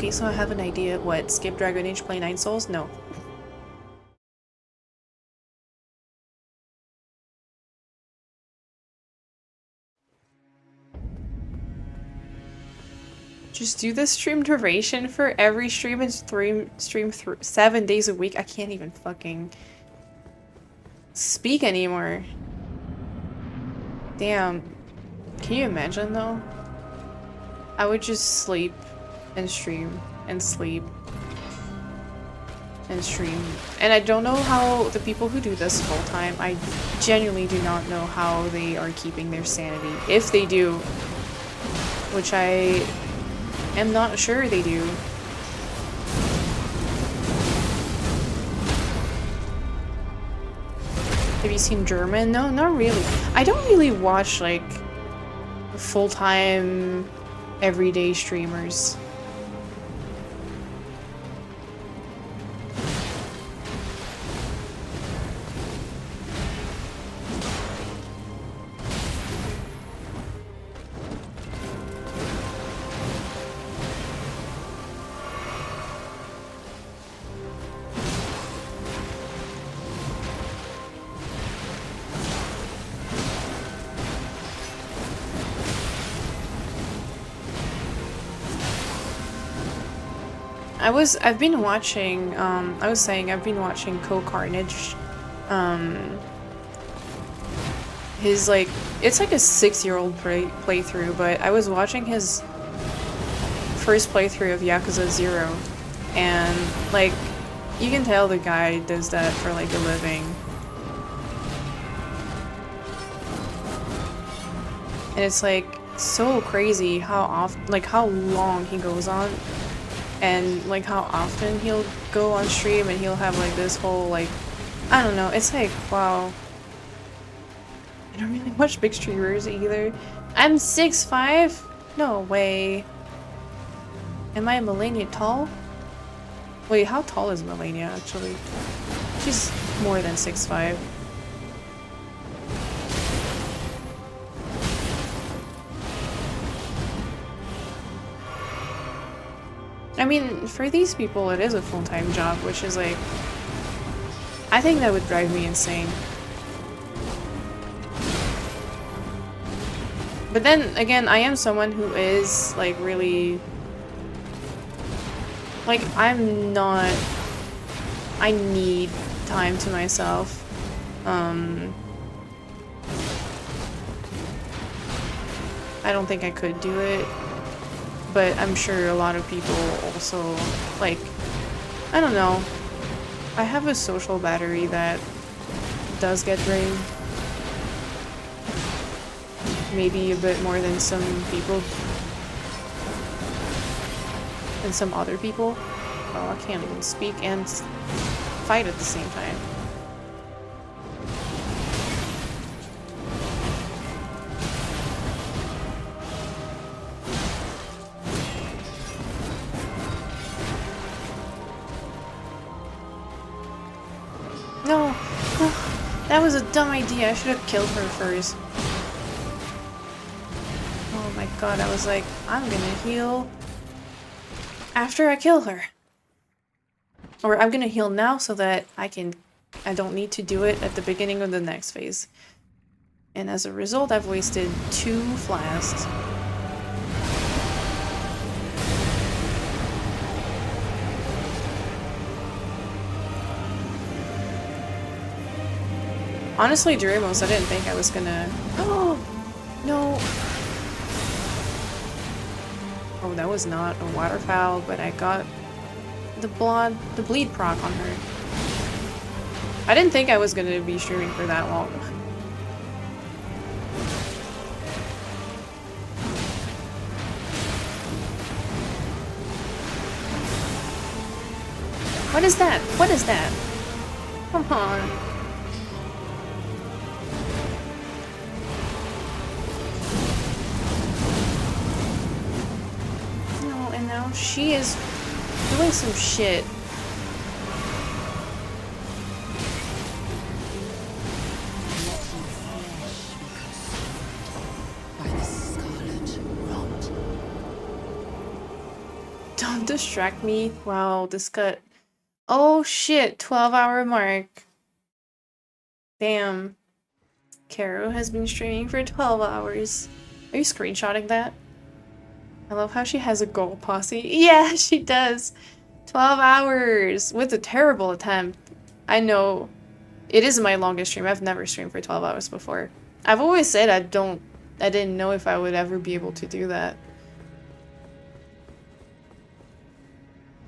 Okay, so I have an idea. What? Skip Dragon Age, play 9 Souls? No. Just do the stream duration for every stream and stream 7 days a week. I can't even fucking speak anymore. Damn. Can you imagine though? I would just sleep and stream and sleep and stream. And I don't know how the people who do this full time, I genuinely do not know how they are keeping their sanity. If they do, which I am not sure they do. Have you seen German? No, not really. I don't really watch like full-time everyday streamers. I've been watching, I was saying I've been watching Co-Carnage. His, like, it's like a 6-year-old playthrough, but I was watching his first playthrough of Yakuza 0, and, like, you can tell the guy does that for, like, a living. And it's, like, so crazy how how long he goes on. And like how often he'll go on stream and he'll have like this whole like, I don't know, it's like, wow. I don't really watch big streamers either. I'm 6'5"? No way. Am I Malenia tall? Wait, how tall is Malenia actually? She's more than 6'5". I mean, for these people, it is a full-time job, which is like, I think that would drive me insane. But then again, I am someone who is like really, like I need time to myself. I don't think I could do it. But I'm sure a lot of people also, like, I don't know. I have a social battery that does get drained. Maybe a bit more than some people. Than some other people. Oh, I can't even speak and fight at the same time. No! That was a dumb idea. I should have killed her first. Oh my god, I was like, I'm gonna heal after I kill her. Or I'm gonna heal now so that I don't need to do it at the beginning of the next phase. And as a result, I've wasted 2 flasks. Honestly, Durimos, I didn't think I was gonna... Oh! No! Oh, that was not a waterfowl, but I got the bleed proc on her. I didn't think I was gonna be streaming for that long. What is that? What is that? Come on. Now she is doing some shit. Don't distract me. Wow, this cut. Oh shit, 12-hour mark. Damn. Caro has been streaming for 12 hours. Are you screenshotting that? I love how she has a gold posse. Yeah, she does. 12 hours with a terrible attempt. I know. It is my longest stream. I've never streamed for 12 hours before. I've always said I didn't know if I would ever be able to do that.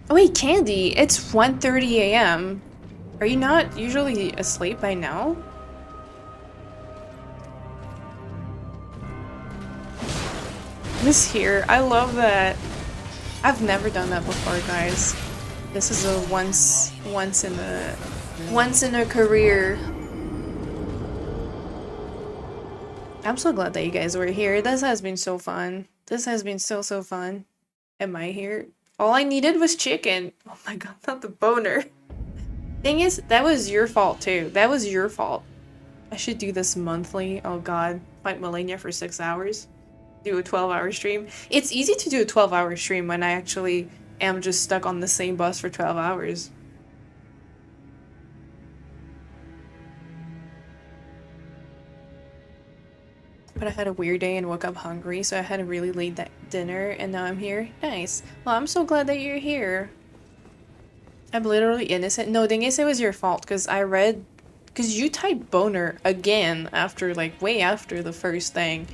Oh wait, Candy, it's 1:30 a.m. Are you not usually asleep by now? This here, I love that. I've never done that before, guys. This is a once in a career. I'm so glad that you guys were here. This has been so fun. This has been so fun. Am I here? All I needed was chicken. Oh my god, not the boner. Thing is, that was your fault too. That was your fault. I should do this monthly. Oh god. Fight Malenia for 6 hours. Do a 12-hour stream. It's easy to do a 12-hour stream when I actually am just stuck on the same bus for 12 hours. But I had a weird day and woke up hungry, so I had a really late dinner, and now I'm here. Nice. Well, I'm so glad that you're here. I'm literally innocent. No, thing is, it was your fault, because I read... Because you typed boner again after, like, way after the first thing.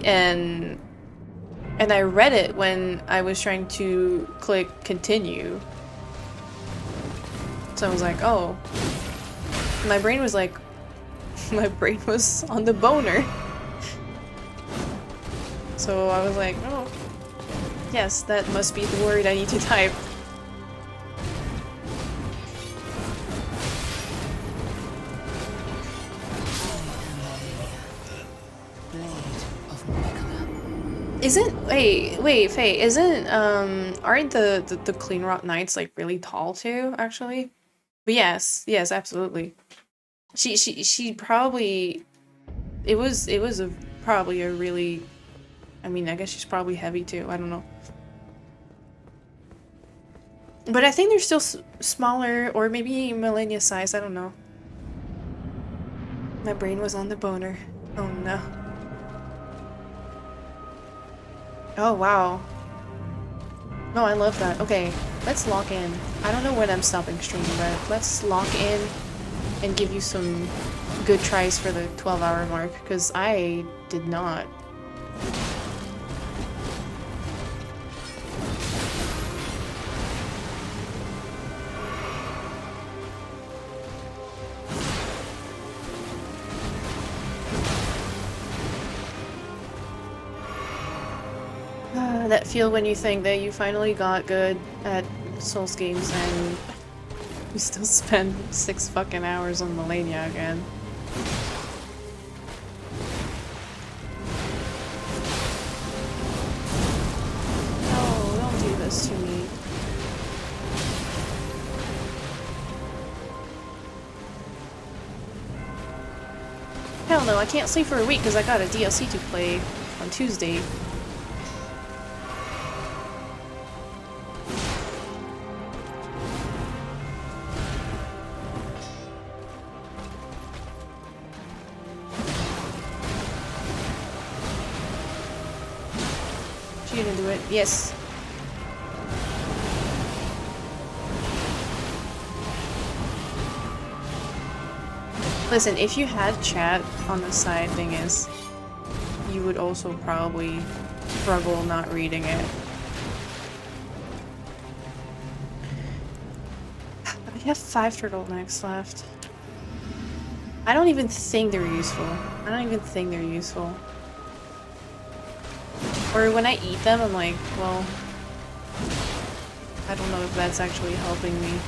And I read it when I was trying to click continue. So I was like, oh. My brain was like... My brain was on the boner. So I was like, oh. Yes, that must be the word I need to type. Wait, Faye, aren't the Clean Rock Knights like really tall too, actually? But yes, absolutely. She probably, it was probably a really, I mean, I guess she's probably heavy too, I don't know. But I think they're still smaller, or maybe Malenia size, I don't know. My brain was on the boner. Oh no. Oh wow. No, I love that. Okay, let's lock in. I don't know when I'm stopping streaming, but let's lock in and give you some good tries for the 12-hour mark, because I did not. That feel when you think that you finally got good at Souls games and you still spend 6 fucking hours on Malenia again. No, don't do this to me. Hell no, I can't sleep for a week because I got a DLC to play on Tuesday. She didn't do it. Yes. Listen, if you had chat on the side, thing is, you would also probably struggle not reading it. I have 5 turtlenecks left. I don't even think they're useful. I don't even think they're useful. Or when I eat them, I'm like, well, I don't know if that's actually helping me.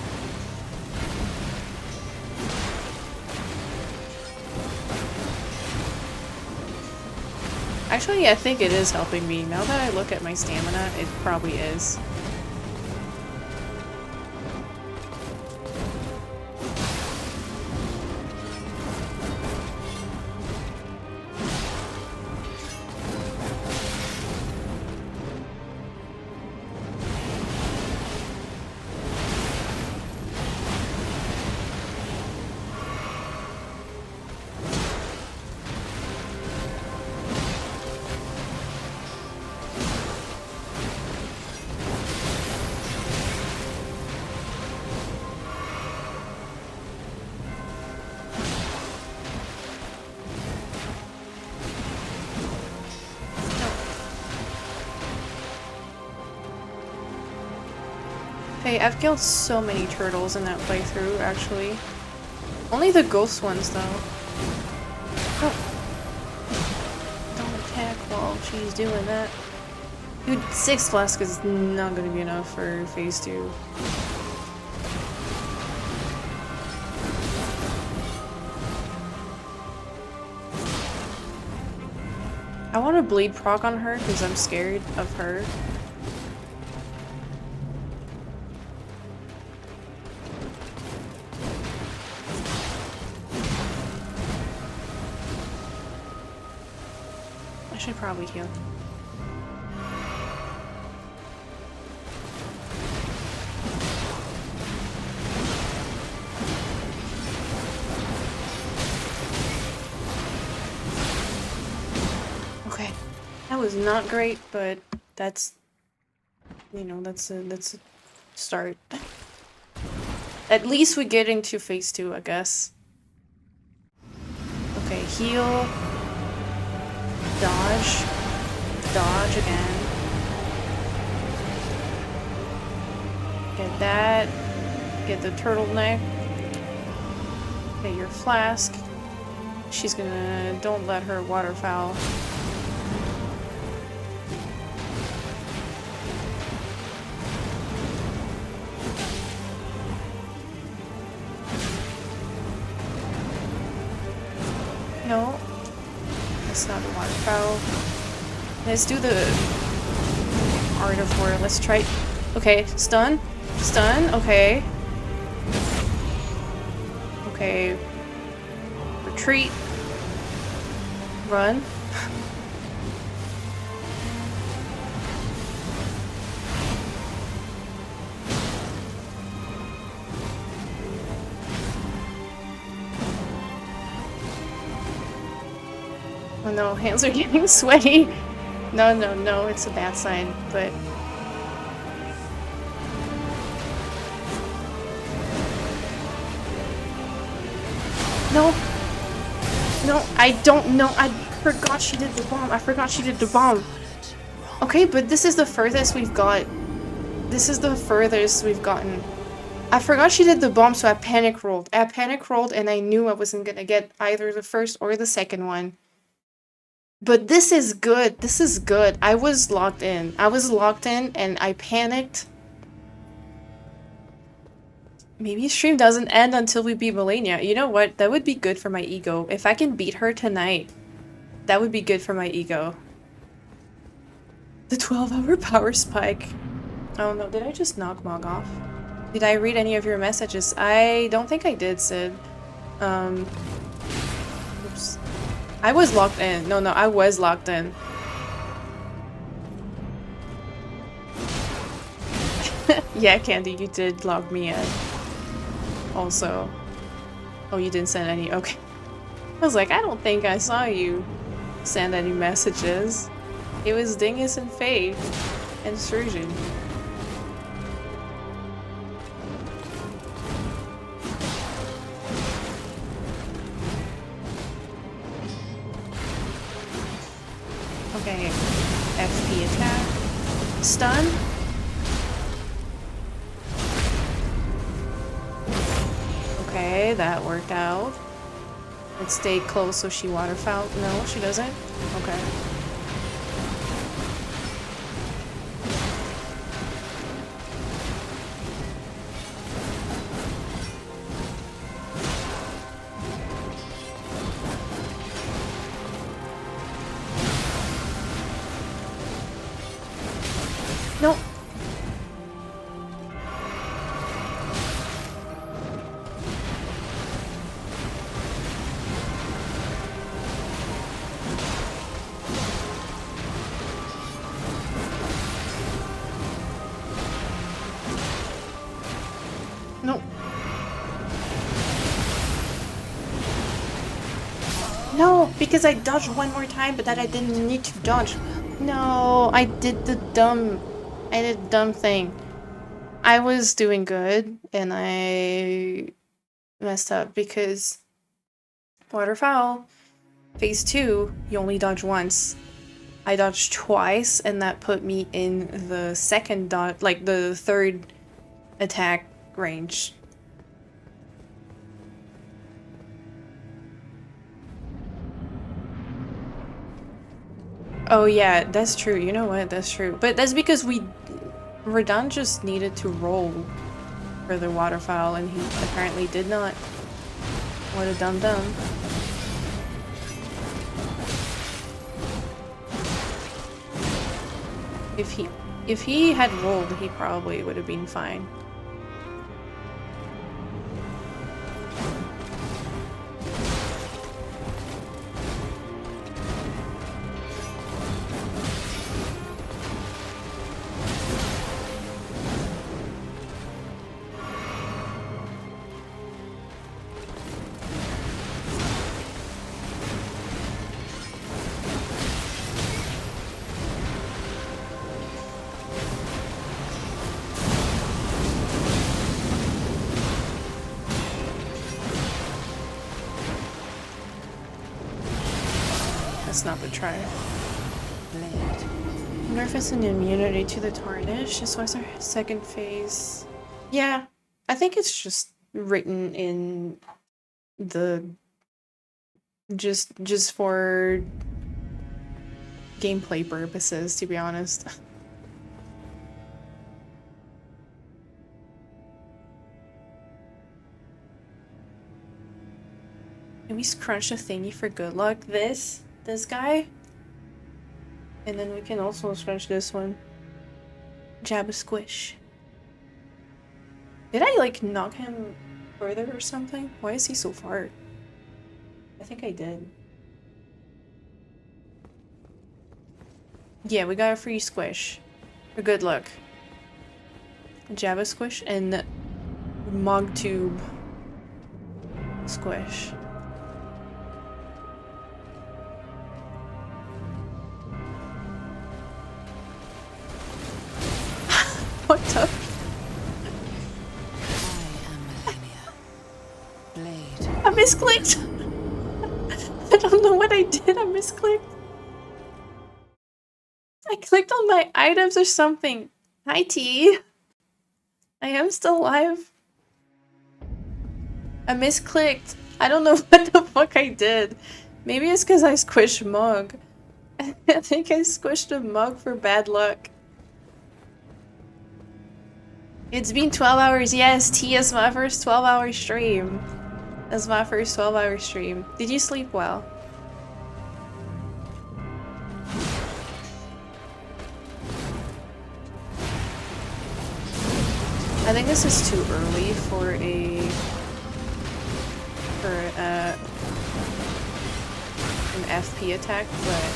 Actually, I think it is helping me. Now that I look at my stamina, it probably is. Hey, I've killed so many turtles in that playthrough, actually. Only the ghost ones, though. Oh. Don't attack while she's doing that. Dude, 6 flask is not gonna be enough for phase 2. I want to bleed proc on her because I'm scared of her. I should probably heal. Okay, that was not great, but that's, you know, that's a start. At least we get into phase 2, I guess. Okay, heal. Dodge. Dodge again. Get that. Get the turtleneck. Get your flask. She's gonna... Don't let her waterfowl. No. That's not a waterfowl. Let's do the art of war. Let's try... Okay, stun. Stun, okay. Okay. Retreat. Run. Oh no, hands are getting sweaty. No, no, no, it's a bad sign, but... No! No, I don't know. I forgot she did the bomb. I forgot she did the bomb. Okay, but this is the furthest we've got. This is the furthest we've gotten. I forgot she did the bomb, so I panic rolled. I panic rolled and I knew I wasn't gonna get either the first or the second one. But this is good. This is good. I was locked in. I was locked in and I panicked. Maybe stream doesn't end until we beat Malenia. You know what? That would be good for my ego. If I can beat her tonight, that would be good for my ego. The 12-hour power spike. Oh no, did I just knock Mog off? Did I read any of your messages? I don't think I did, Sid. Oops. I was locked in. No, I was locked in. Yeah, Candy, you did log me in. Also. Oh, you didn't send any? Okay. I was like, I don't think I saw you send any messages. It was Dingus and Faith and Surgeon. Okay. FP attack. Stun. Okay, that worked out. Let's stay close so she waterfowl. No, she doesn't? Okay. No. No. No, because I dodged one more time, but that I didn't need to dodge. No, I did the dumb thing. I was doing good, and I messed up because waterfowl, phase 2, you only dodge once. I dodged twice, and that put me in the second dodge, like the third attack range. Oh yeah, that's true. You know what? That's true. But that's because Radon just needed to roll for the waterfowl, and he apparently did not. What a dum-dum. If he had rolled, he probably would have been fine. That's not the try. Nerfs and immunity to the tarnish. This was our second phase. Yeah, I think it's just written in the just for gameplay purposes, to be honest. Can we scrunch a thingy for good luck? This guy? And then we can also scrunch this one. Jab a squish. Did I like knock him further or something? Why is he so far? I think I did. Yeah, we got a free squish. For good luck. Jab a squish and Mog tube squish. What the? I am Malenia. Blade. I misclicked! I don't know what I did, I misclicked. I clicked on my items or something. Hi T. I am still alive. I misclicked. I don't know what the fuck I did. Maybe it's because I squished Mug. I think I squished a Mug for bad luck. It's been 12 hours. Yes, T is my first 12-hour stream. That's my first 12-hour stream. Did you sleep well? I think this is too early for an FP attack, but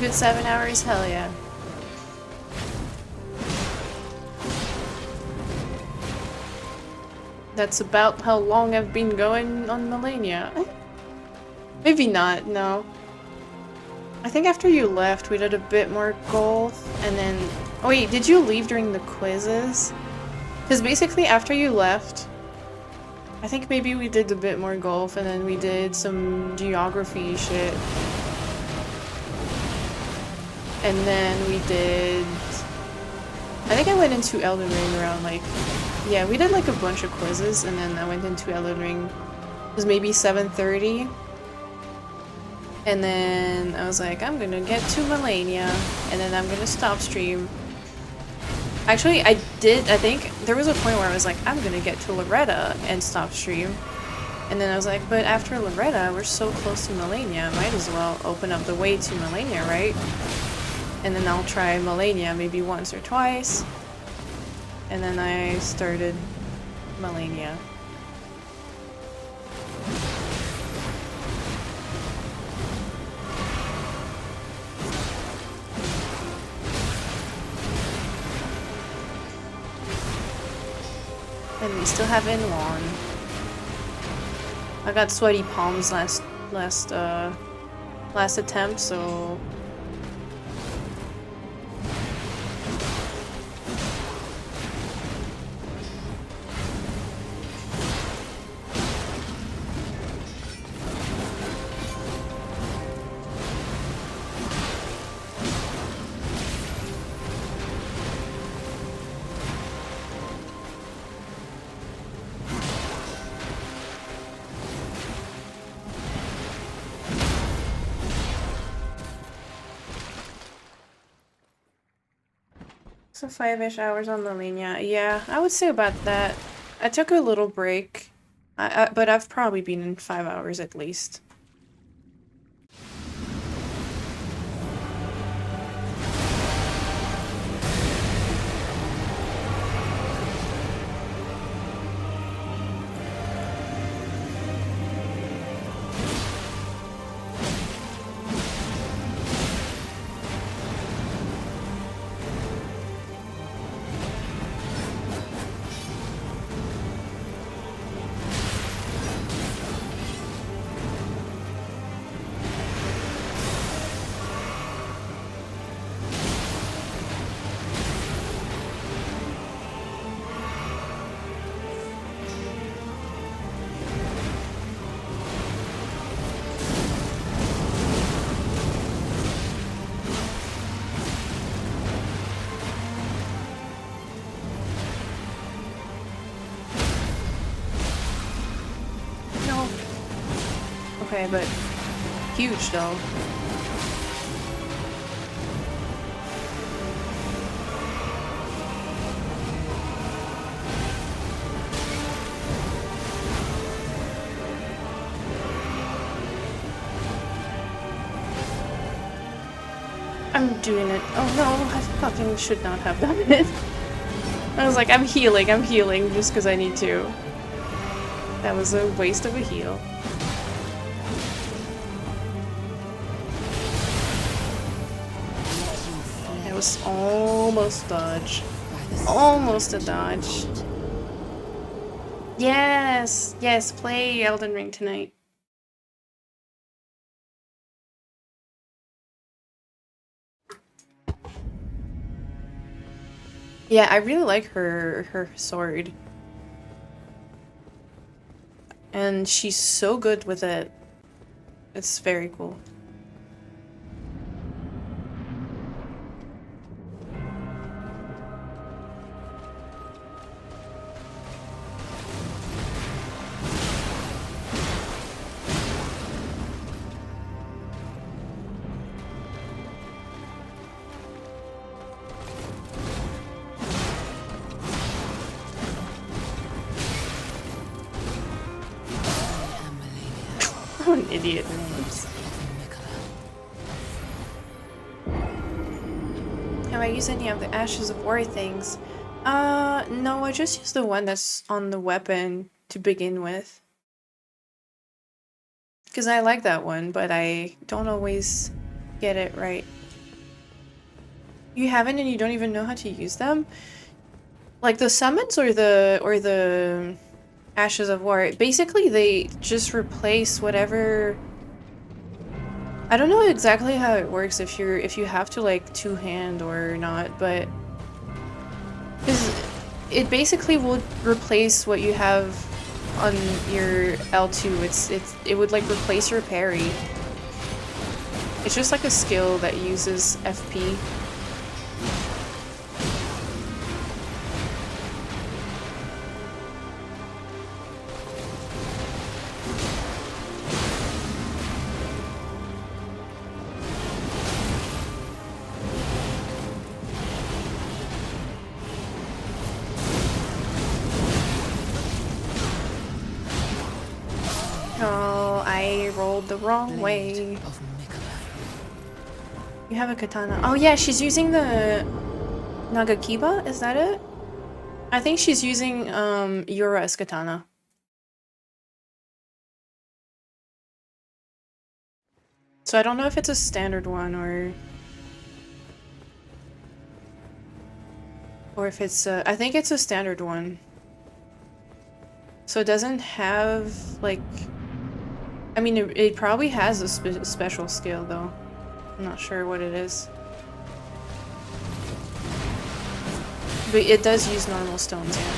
good 7 hours, hell yeah. That's about how long I've been going on Malenia. Maybe not, no. I think after you left we did a bit more golf, and then... Oh wait, did you leave during the quizzes? Because basically after you left, I think maybe we did a bit more golf, and then we did some geography shit. And then we did... I think I went into Elden Ring around like... Yeah, we did like a bunch of quizzes, and then I went into Elden Ring. It was maybe 7:30. And then I was like, I'm gonna get to Malenia, and then I'm gonna stop stream. Actually, I think there was a point where I was like, I'm gonna get to Loretta and stop stream. And then I was like, but after Loretta, we're so close to Malenia, might as well open up the way to Malenia, right? And then I'll try Malenia maybe once or twice. And then I started Malenia. And we still have Inlon. I got sweaty palms last attempt, so so 5-ish hours on Malenia. Yeah, I would say about that. I took a little break, but I've probably been in 5 hours at least. No. Okay, but huge though. I'm doing it. Oh no, I fucking should not have done it. I was like, I'm healing just because I need to. That was a waste of a heal. That was almost dodge. Almost a dodge. Yes! Yes, play Elden Ring tonight. Yeah, I really like her sword. And she's so good with it. It's very cool. What an idiot names. Have I used any of the Ashes of War things? No, I just used the one that's on the weapon to begin with. Because I like that one, but I don't always get it right. You haven't and you don't even know how to use them? Like the summons or the Ashes of War, basically they just replace whatever. I don't know exactly how it works if you have to like two-hand or not, but it basically would replace what you have on your L2. It would like replace your parry. It's just like a skill that uses FP. Oh, I rolled the wrong way. You have a katana. Oh yeah, she's using the Nagakiba, is that it? I think she's using Yura's katana. So I don't know if it's a standard one or if it's I think it's a standard one. So it doesn't have like I mean, it probably has a special skill though. I'm not sure what it is. But it does use normal stones, yeah.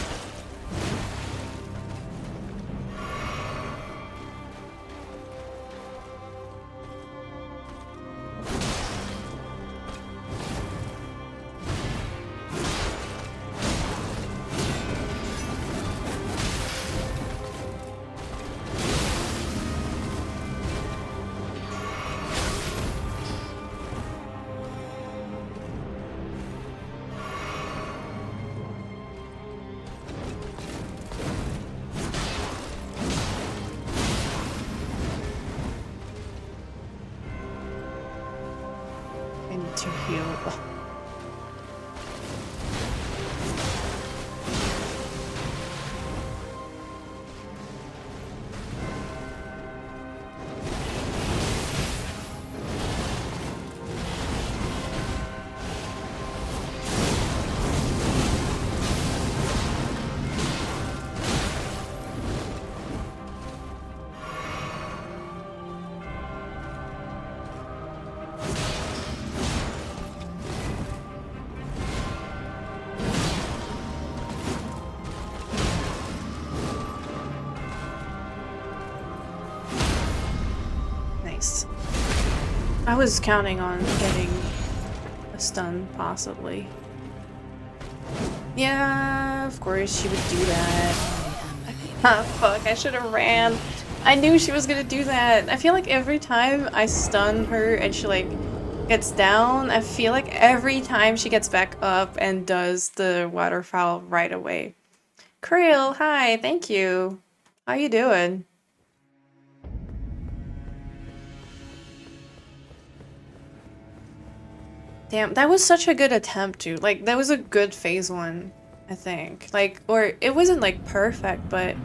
I need to heal. Nice. I was counting on getting a stun, possibly. Yeah, of course she would do that. Ah, fuck, I should have ran. I knew she was gonna do that. I feel like every time I stun her and she like gets down, I feel like every time she gets back up and does the waterfowl right away. Krill, hi, thank you. How you doing? Damn, that was such a good attempt, dude. Like, that was a good phase one, I think. Like, or it wasn't like perfect, but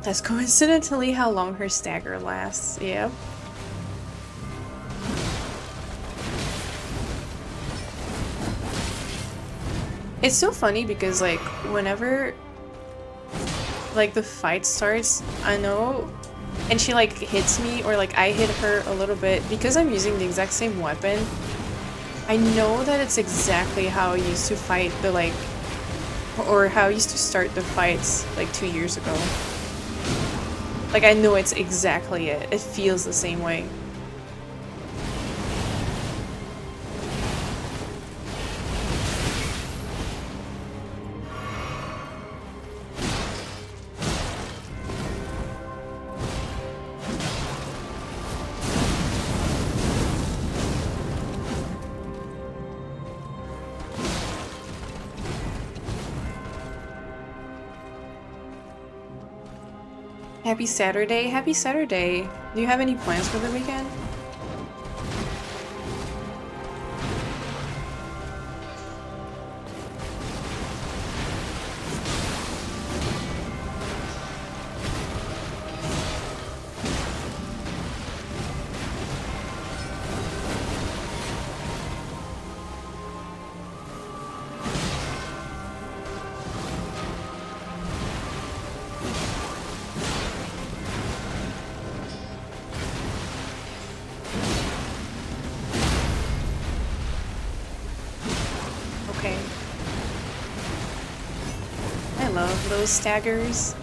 that's coincidentally how long her stagger lasts. Yep. It's so funny because like whenever like the fight starts, I know, and she like hits me or like I hit her a little bit because I'm using the exact same weapon. I know that it's exactly how I used to fight the like, or how I used to start the fights like 2 years ago. Like I know it's exactly it. It feels the same way. Happy Saturday, happy Saturday. Do you have any plans for the weekend? Okay. I love those staggers.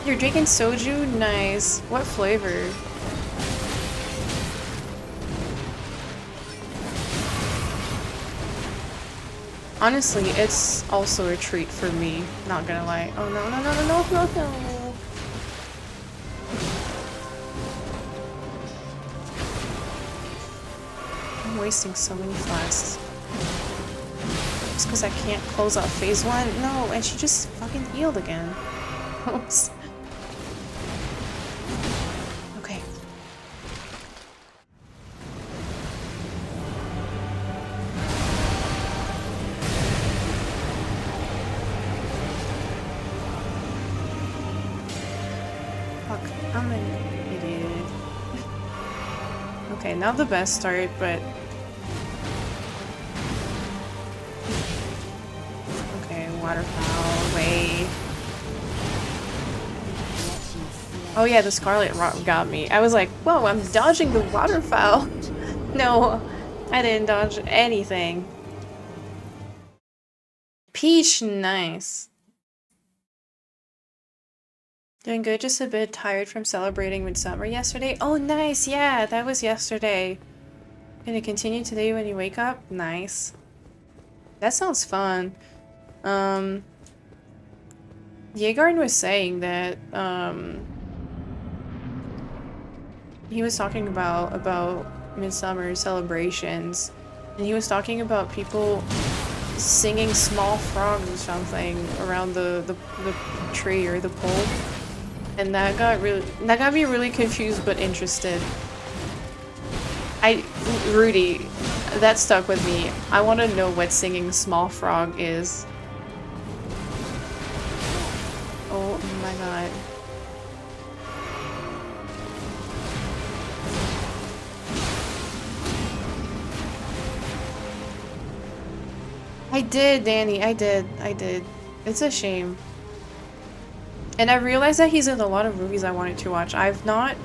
You're drinking soju? Nice. What flavor? Honestly, it's also a treat for me, not gonna lie. Oh no, no, no, no, no, no, no. I'm wasting so many flasks. Just because I can't close out phase one? No, and she just fucking healed again. Oops. Okay. Fuck, I'm an idiot. Okay, not the best start, but... Okay, waterfowl, wait. Oh yeah, the Scarlet Rock got me. I was like, whoa, I'm dodging the waterfowl. No, I didn't dodge anything. Peach, nice. Doing good, just a bit tired from celebrating Midsummer yesterday. Oh, nice, yeah, that was yesterday. Gonna continue today when you wake up? Nice. That sounds fun. Yeagarn was saying that, he was talking about Midsummer celebrations, and he was talking about people singing small frogs or something around the tree or the pole, and that got me really confused but interested. Rudy, that stuck with me. I want to know what singing small frog is. Oh my god. I did, Danny. I did. It's a shame. And I realized that he's in a lot of movies I wanted to watch. I've not...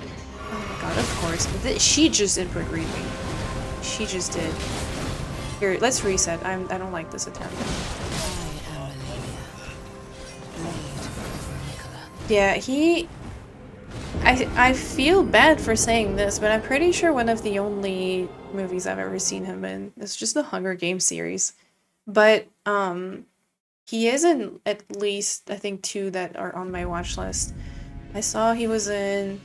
Oh my god, of course. She just input read me. She just did. Here, let's reset. I don't like this attempt. Yeah, I feel bad for saying this, but I'm pretty sure one of the only movies I've ever seen him in is just the Hunger Games series. But, he is in at least, I think, 2 that are on my watch list. I saw he was in...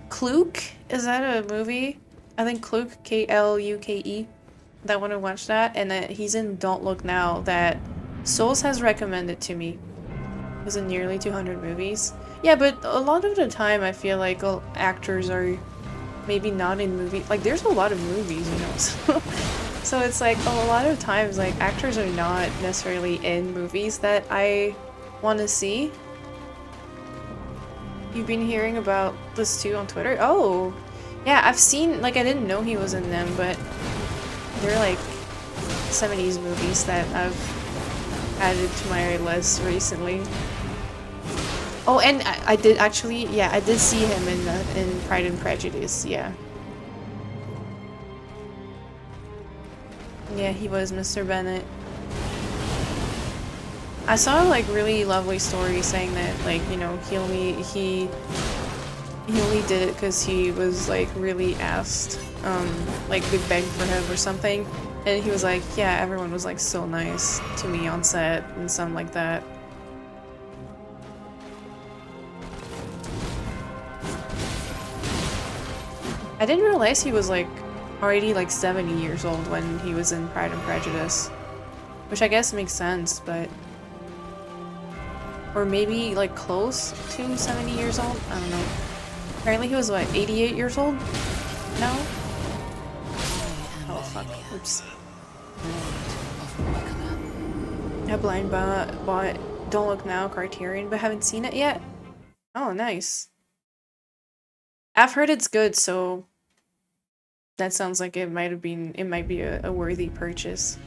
Kluke? Is that a movie? I think Kluke, K-L-U-K-E. I want to watch that. And he's in Don't Look Now that Souls has recommended to me. It was in nearly 200 movies. Yeah, but a lot of the time I feel like actors are maybe not in movies. Like, there's a lot of movies, you know, so it's like a lot of times like actors are not necessarily in movies that I want to see. You've been hearing about this too on Twitter? Oh, yeah, I've seen, like, I didn't know he was in them, but they're like 70s movies that I've added to my list recently. Oh, and I did actually, yeah, I did see him in Pride and Prejudice, yeah. Yeah, he was Mr. Bennett. I saw like really lovely stories saying that, like, you know, he only did it because he was like really asked, like they begged for him or something, and he was like, yeah, everyone was like so nice to me on set and something like that. I didn't realize he was like already like 70 years old when he was in Pride and Prejudice, which I guess makes sense, but or maybe like close to 70 years old. I don't know. Apparently he was what, 88 years old now? Oh fuck. Oops. A blind bought Don't Look Now Criterion, but haven't seen it yet. Oh, nice. I've heard it's good, so that sounds like it might be a worthy purchase.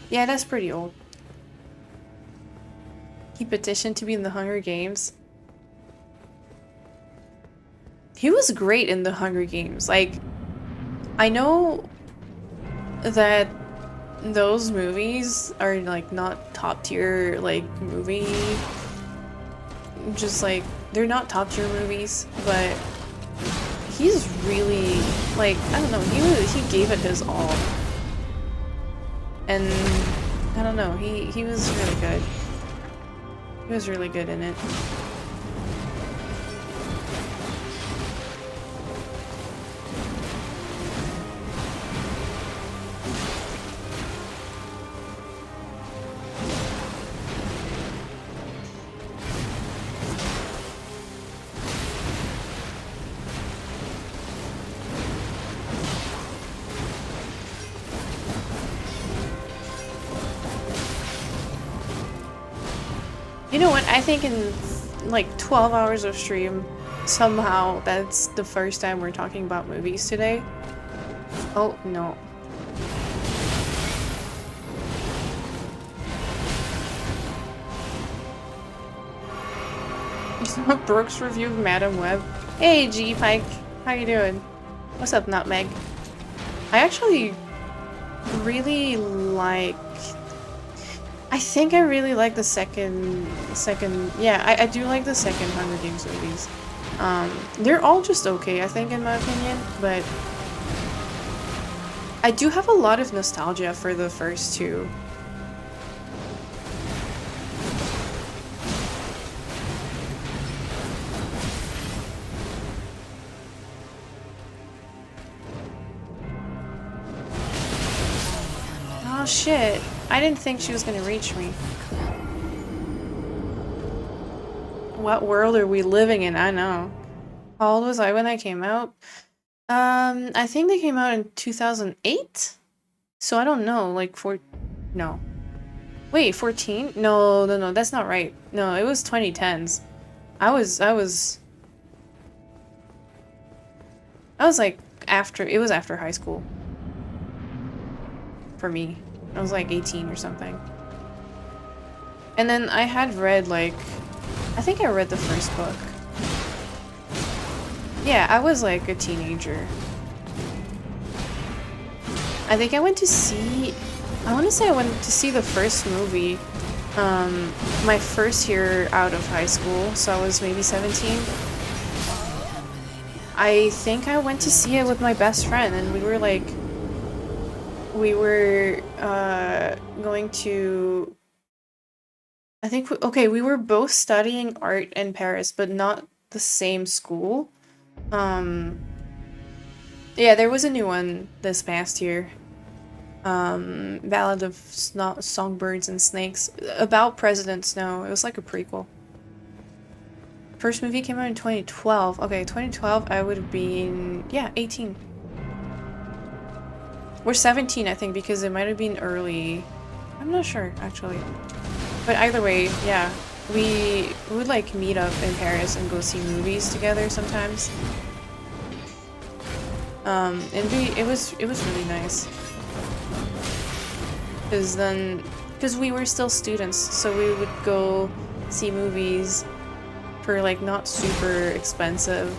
Yeah, that's pretty old. He petitioned to be in the Hunger Games. He was great in the Hunger Games. Like, I know that those movies are like not top tier like movie, just like they're not top tier movies, but he's really, like, I don't know, he gave it his all. And I don't know, he was really good. He was really good in it. You know what? I think in like 12 hours of stream. Somehow, that's the first time we're talking about movies today. Oh, no. Brooks review of Madam Web. Hey, G Pike. How you doing? What's up, Nutmeg? I actually really like... I think I really like the second... Yeah, I do like the second Hunger Games movies. They're all just okay, I think, in my opinion, but... I do have a lot of nostalgia for the first two. Oh shit, I didn't think she was gonna reach me. What world are we living in? I know. How old was I when I came out? I think they came out in 2008? So I don't know, like no. Wait, 14? No, that's not right. No, it was 2010s. I was like it was after high school. For me. I was like 18 or something. And then I had read like, I think I read the first book. Yeah, I was like a teenager. I think I went to see, I want to say I went to see the first movie my first year out of high school, so I was maybe 17. I think I went to see it with my best friend, and we were going to, I think, we were both studying art in Paris, but not the same school. Yeah, there was a new one this past year. Ballad of Songbirds and Snakes, about President Snow. It was like a prequel. First movie came out in 2012. Okay, 2012, I would have been, yeah, 18. Or 17, I think, because it might have been early. I'm not sure, actually. But either way, yeah. We would, like, meet up in Paris and go see movies together sometimes. And it was really nice. Because we were still students, so we would go see movies for, like, not super expensive.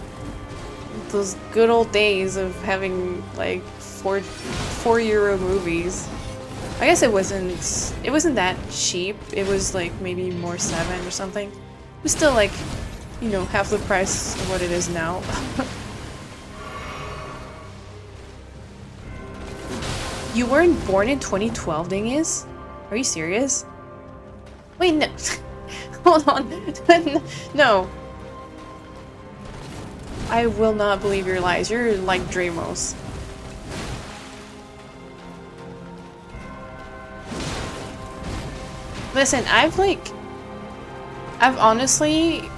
Those good old days of having, like, €4 movies. I guess it wasn't that cheap. It was like maybe more 7 or something. It was still like, you know, half the price of what it is now. You weren't born in 2012, dingus? Are you serious? Wait, no. Hold on. No. I will not believe your lies. You're like Dramos. Listen, I've honestly,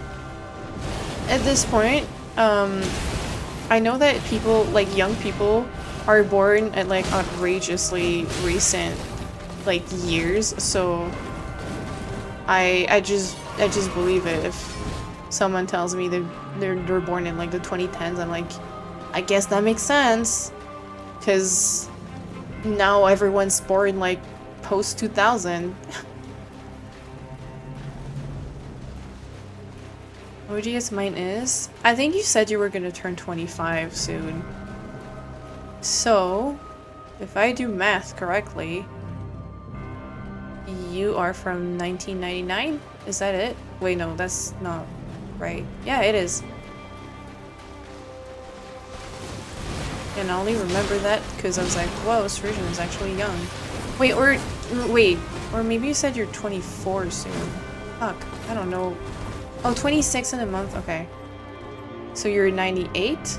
at this point, I know that people, like young people, are born at like outrageously recent, like years, so I just believe it. If someone tells me that they're born in like the 2010s, I'm like, I guess that makes sense, because now everyone's born like post 2000. What would you guess mine is? I think you said you were gonna turn 25 soon. So, if I do math correctly, you are from 1999? Is that it? Wait, no, that's not right. Yeah, it is. And I only remember that because I was like, whoa, Surgeon is actually young. Wait, or maybe you said you're 24 soon. Fuck, I don't know. Oh, 26 in a month? Okay. So you're 98?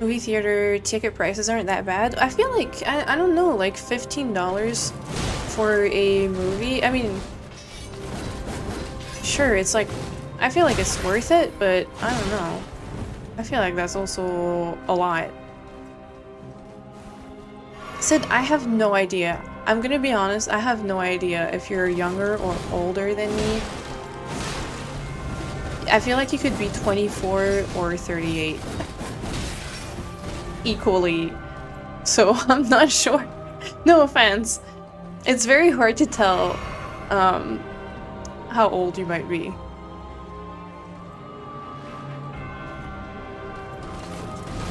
Movie theater ticket prices aren't that bad. I feel like, I don't know, like $15 for a movie? I mean, sure, it's like I feel like it's worth it, but I don't know. I feel like that's also a lot. Sid, I have no idea. I'm gonna be honest, I have no idea if you're younger or older than me. I feel like you could be 24 or 38. Equally. So I'm not sure. No offense. It's very hard to tell how old you might be.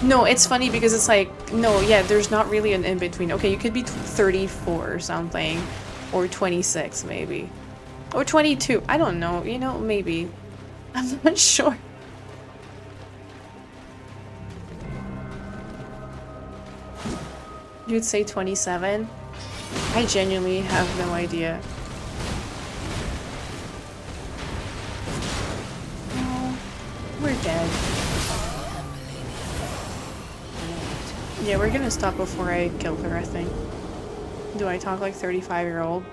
No, it's funny because it's like, no, yeah, there's not really an in-between. Okay, you could be 34 or something. Or 26, maybe. Or 22. I don't know. You know, maybe. I'm not sure. You'd say 27? I genuinely have no idea. Oh, we're dead. Yeah, we're gonna stop before I kill her, I think. Do I talk like 35-year-old?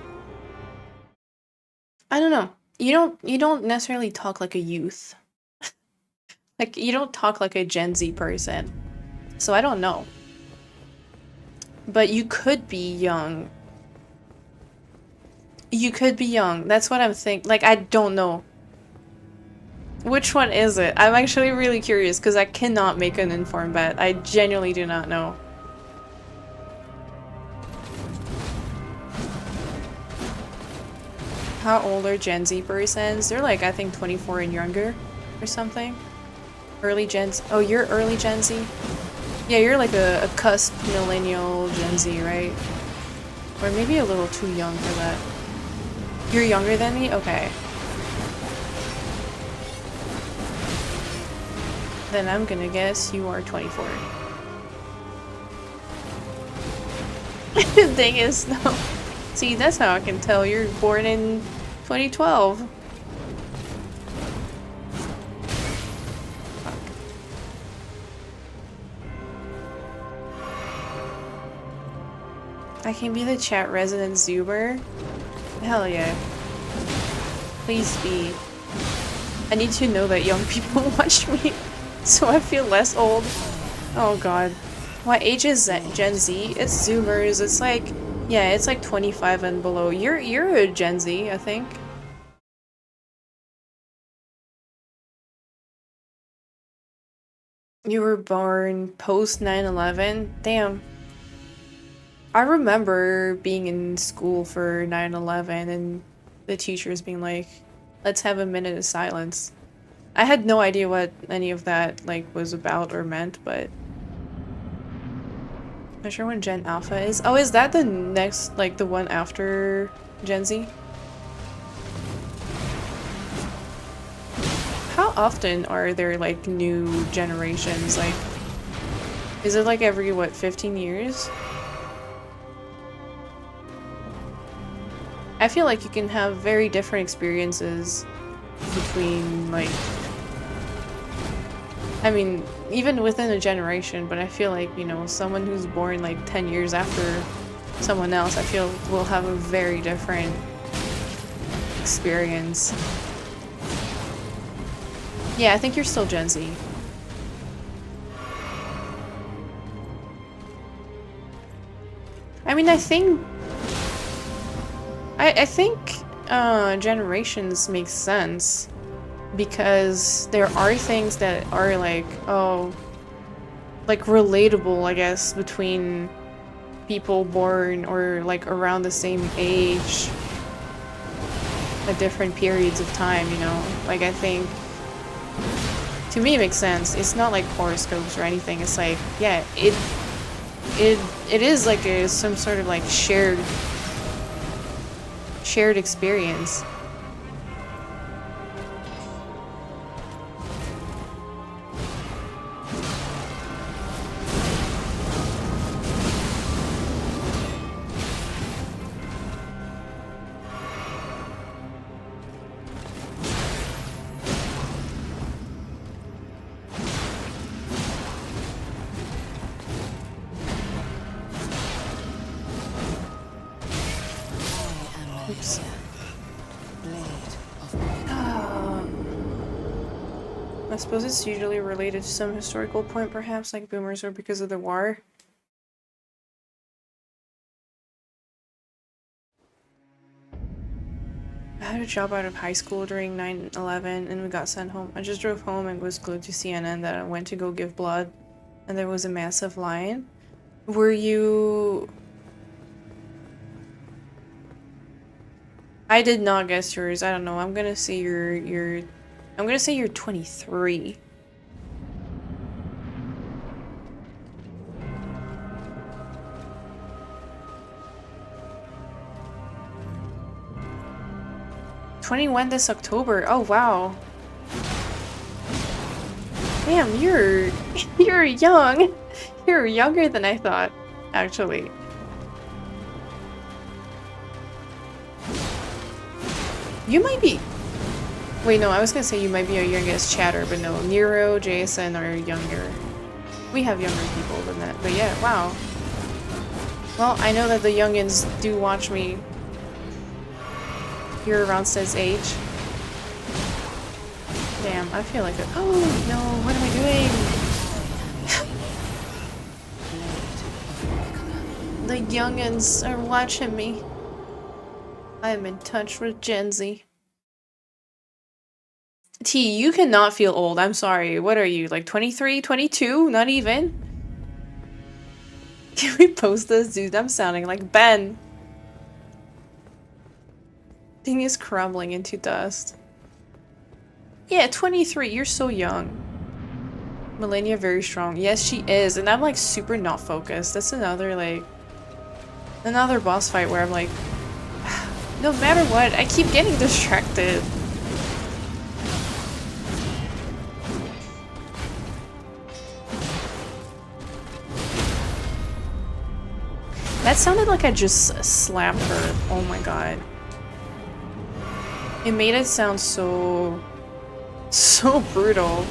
I don't know. You don't necessarily talk like a youth. Like, you don't talk like a Gen Z person. So I don't know. But you could be young. You could be young. That's what I'm thinking. Like, I don't know. Which one is it? I'm actually really curious because I cannot make an informed bet. I genuinely do not know. How old are Gen Z persons? They're like, I think 24 and younger or something. Early Gen Z. Oh, you're early Gen Z? Yeah, you're like a cusp millennial Gen Z, right? Or maybe a little too young for that. You're younger than me? Okay. Then I'm gonna guess you are 24. The thing is, no. See, that's how I can tell you're born in 2012. Fuck. I can be the chat resident Zoomer? Hell yeah. Please be. I need to know that young people watch me, so I feel less old. Oh god. What age is Gen Z? It's Zoomers. It's like, yeah, it's like 25 and below. You're a Gen Z, I think. You were born post 9/11? Damn. I remember being in school for 9/11 and the teachers being like, let's have a minute of silence. I had no idea what any of that like was about or meant, but I'm not sure when Gen Alpha is. Oh, is that the next, like the one after Gen Z? How often are there like new generations? Like, is it like every, what, 15 years? I feel like you can have very different experiences between, like, I mean, even within a generation, but I feel like, you know, someone who's born like 10 years after someone else, I feel will have a very different experience. Yeah, I think you're still Gen Z. I mean, I think generations make sense because there are things that are like, oh, like relatable, I guess, between people born or like around the same age at different periods of time, you know? Like, I think to me it makes sense. It's not like horoscopes or anything. It's like, yeah, it is like some sort of like shared experience. Oops. I suppose it's usually related to some historical point, perhaps, like boomers, or because of the war. I had a job out of high school during 9/11 and we got sent home. I just drove home and was glued to CNN that I went to go give blood and there was a massive line. Were you... I did not guess yours. I don't know. I'm gonna say you're I'm gonna say you're 23. '21 this October. Oh wow. Damn, you're you're young. You're younger than I thought, actually. You might be... Wait, no, I was gonna say you might be our youngest chatter, but no, Nero, Jason are younger. We have younger people than that, but yeah, wow. Well, I know that the youngins do watch me. You're around Sid's age. Damn, I feel like it. Oh no, what am I doing? The youngins are watching me. I am in touch with Gen Z. T, you cannot feel old. I'm sorry. What are you, like 23, 22? Not even? Can we post this? Dude, I'm sounding like Ben. Thing is crumbling into dust. Yeah, 23. You're so young. Malenia very strong. Yes, she is. And I'm like super not focused. That's another like... Another boss fight where I'm like... No matter what, I keep getting distracted. That sounded like I just slapped her. Oh my god. It made it sound so brutal.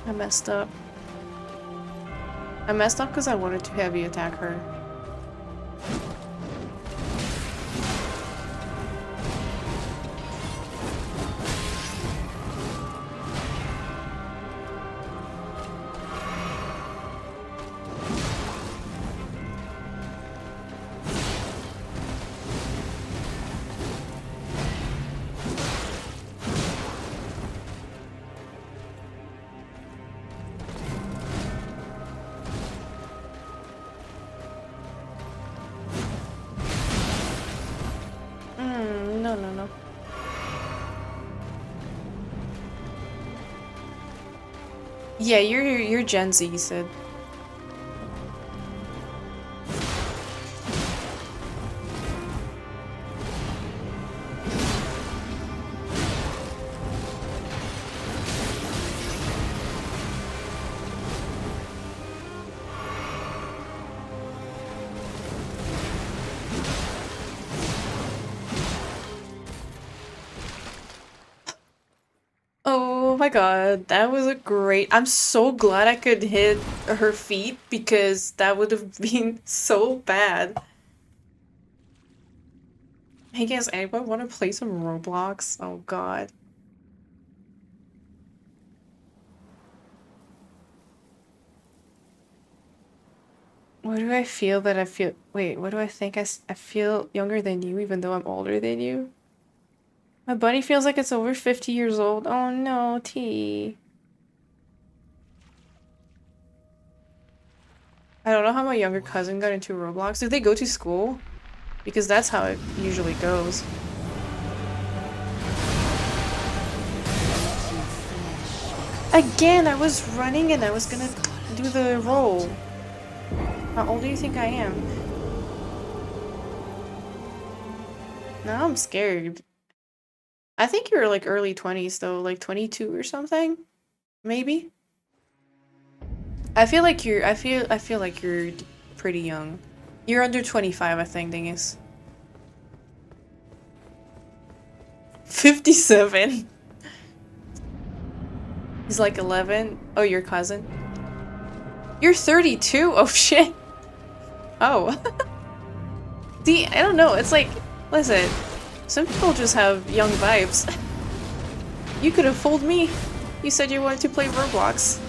I messed up. I messed up because I wanted to heavy attack her. No. Yeah, you're Gen Z, you said. Oh my god, that was a great... I'm so glad I could hit her feet because that would have been so bad. Hey guys, anyone want to play some Roblox? Oh god. What do I feel that I feel... Wait, what do I think? I feel younger than you even though I'm older than you? My buddy feels like it's over 50 years old. Oh no, T. I don't know how my younger cousin got into Roblox. Did they go to school? Because that's how it usually goes. Again, I was running and I was gonna do the roll. How old do you think I am? Now I'm scared. I think you're like early 20s though, like 22 or something? Maybe? I feel like you're pretty young. You're under 25, I think, dingus. 57. He's like 11. Oh, your cousin? You're 32? Oh shit. Oh. See, I don't know, it's like, listen, some people just have young vibes. You could have fooled me. You said you wanted to play Roblox.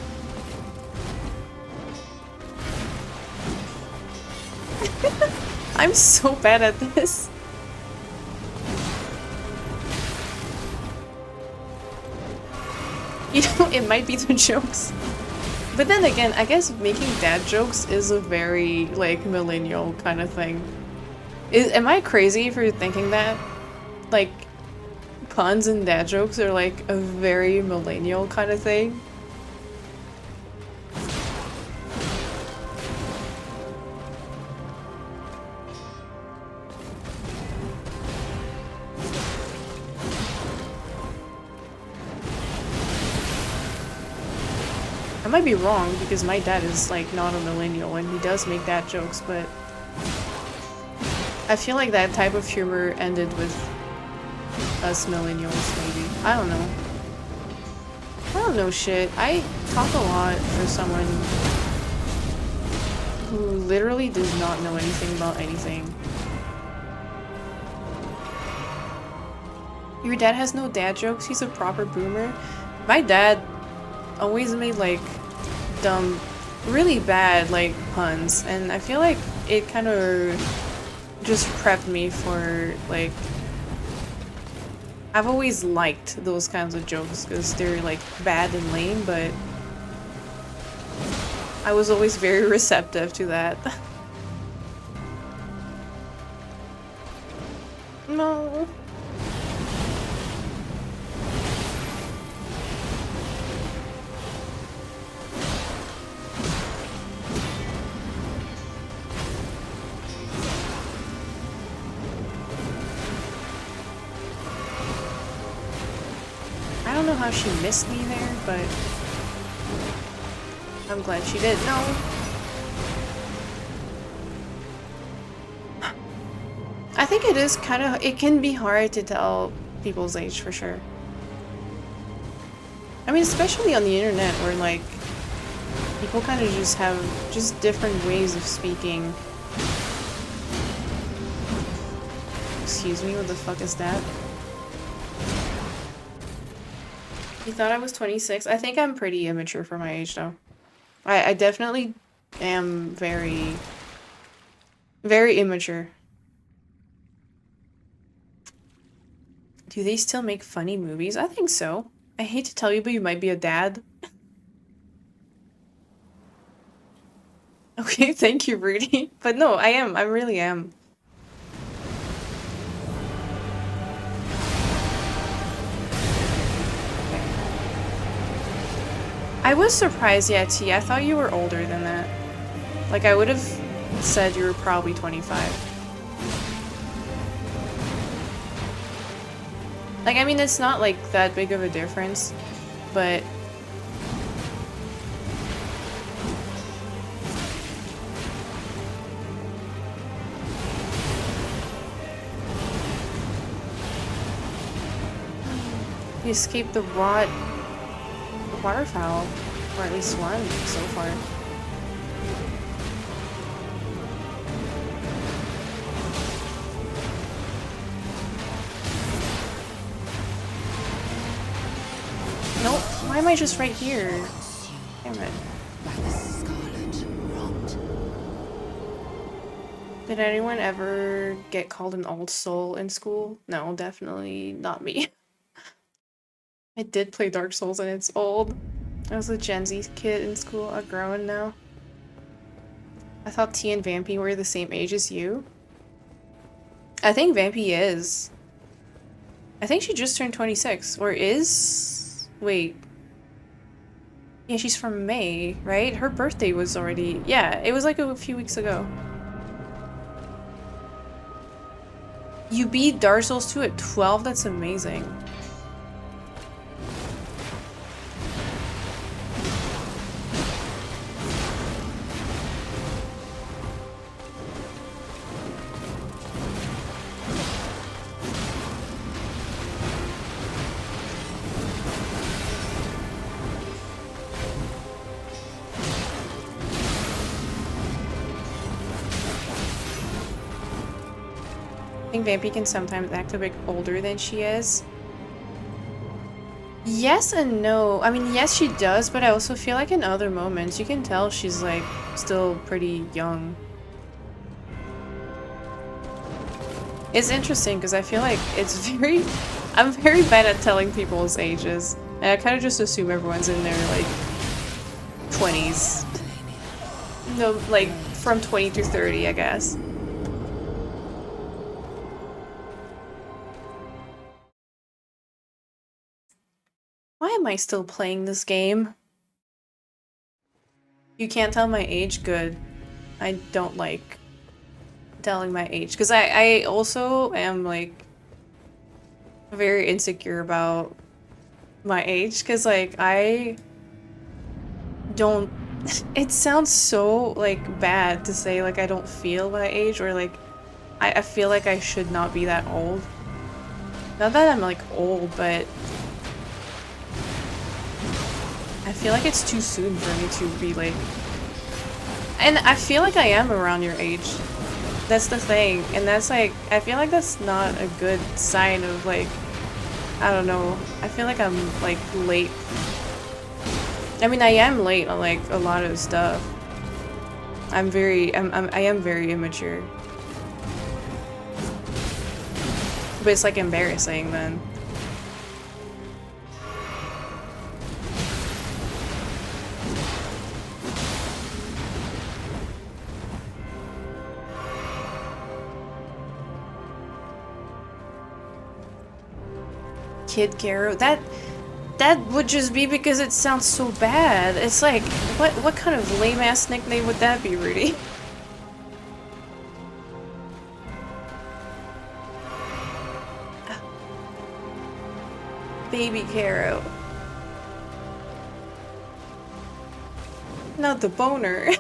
I'm so bad at this. You know, it might be the jokes. But then again, I guess making dad jokes is a very, like, millennial kind of thing. Am I crazy for thinking that? Like, puns and dad jokes are like a very millennial kind of thing? I might be wrong because my dad is like not a millennial and he does make dad jokes, but I feel like that type of humor ended with us millennials, maybe. I don't know. I don't know shit. I talk a lot for someone who literally does not know anything about anything. Your dad has no dad jokes? He's a proper boomer? My dad always made like dumb, really bad like puns, and I feel like it kind of just prepped me for like, I've always liked those kinds of jokes because they're like bad and lame, but I was always very receptive to that. No. I don't know how she missed me there, but I'm glad she did. No. I think it is kind of, it can be hard to tell people's age for sure. I mean, especially on the internet where like people kind of just have just different ways of speaking. Excuse me, what the fuck is that? You thought I was 26? I think I'm pretty immature for my age though. I definitely am very, very immature. Do they still make funny movies? I think so. I hate to tell you, but you might be a dad. Okay, thank you, Rudy. But no, I am. I really am. I was surprised, yeah, T. I thought you were older than that. Like, I would have said you were probably 25. Like, I mean, it's not, like, that big of a difference, but... You escaped the waterfowl, or at least one so far. Nope, why am I just right here? Damn it. Did anyone ever get called an old soul in school? No, definitely not me. I did play Dark Souls and it's old. I was a Gen Z kid in school, outgrown now. I thought T and Vampy were the same age as you. I think Vampy is. I think she just turned 26, or is... Wait. Yeah, she's from May, right? Her birthday was already... Yeah, it was like a few weeks ago. You beat Dark Souls 2 at 12? That's amazing. I think Vampy can sometimes act a bit older than she is. Yes and no. I mean, yes, she does, but I also feel like in other moments you can tell she's like still pretty young. It's interesting because I feel like it's very... I'm very bad at telling people's ages. And I kind of just assume everyone's in their like 20s. No, like from 20 to 30, I guess. Why am I still playing this game? You can't tell my age? Good. I don't like telling my age. Because I also am, like, very insecure about my age. Because, like, I don't... It sounds so, like, bad to say, like, I don't feel my age. Or, like, I feel like I should not be that old. Not that I'm, like, old, but... I feel like it's too soon for me to be like... And I feel like I am around your age. That's the thing. And that's like... I feel like that's not a good sign of like... I don't know. I feel like I'm like late. I mean, I am late on like a lot of stuff. I am very immature. But it's like embarrassing then. Kid Garo, that would just be because it sounds so bad. It's like, what kind of lame ass nickname would that be, Rudy? Baby Caro. Not the boner.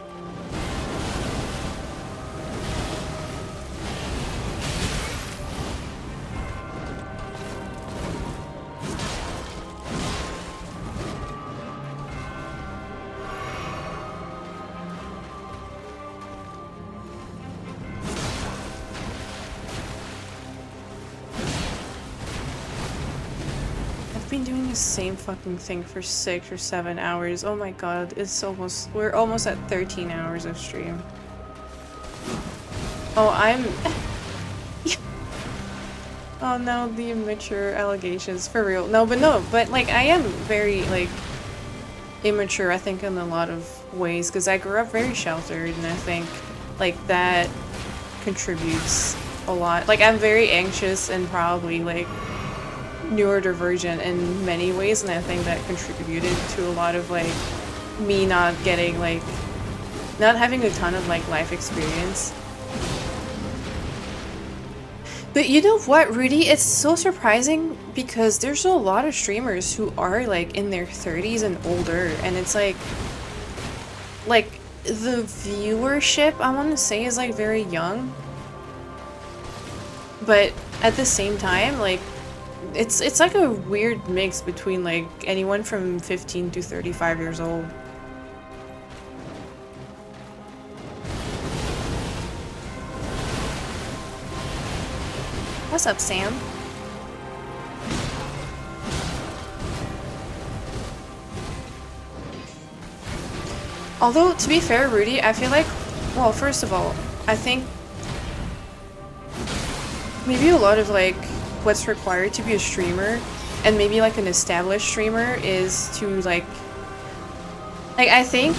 Doing the same fucking thing for 6 or 7 hours. Oh my god, we're almost at 13 hours of stream. Oh, oh no, the immature allegations, for real. No, but like I am very like immature, I think, in a lot of ways, because I grew up very sheltered, and I think like that contributes a lot. Like I'm very anxious and probably like neurodivergent in many ways, and I think that contributed to a lot of like me not getting like not having a ton of like life experience. But you know what, Rudy? It's so surprising because there's a lot of streamers who are like in their 30s and older, and it's like the viewership, I want to say, is like very young. But at the same time, like it's like a weird mix between like anyone from 15 to 35 years old. What's up, Sam? Although, to be fair, Rudy, I feel like, well, first of all, I think maybe a lot of like what's required to be a streamer, and maybe like an established streamer, is to like I think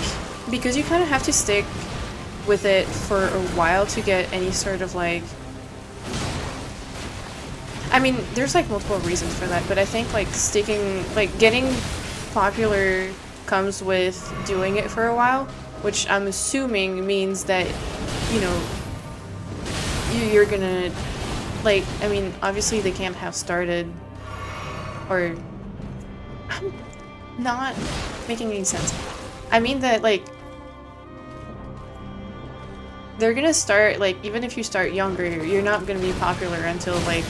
because you kind of have to stick with it for a while to get any sort of like, I mean, there's like multiple reasons for that, but I think like getting popular comes with doing it for a while, which I'm assuming means that, you know, you're gonna, like, I mean, obviously they can't have started, or, I'm not making any sense. I mean that, like, they're gonna start, like, even if you start younger, you're not gonna be popular until, like,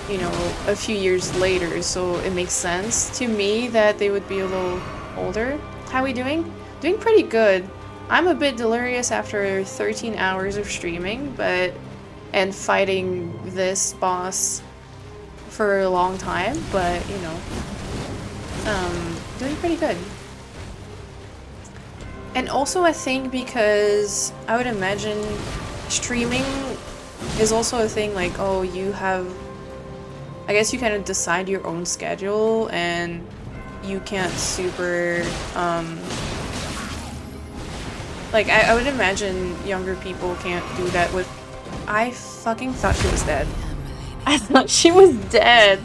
you know, a few years later, so it makes sense to me that they would be a little older. How are we doing? Doing pretty good. I'm a bit delirious after 13 hours of streaming, and fighting this boss for a long time, but, you know, doing pretty good. And also I think because I would imagine streaming is also a thing, like, oh, you have, I guess you kind of decide your own schedule and you can't super, like, I would imagine younger people can't do that with, I fucking thought she was dead. I thought she was dead.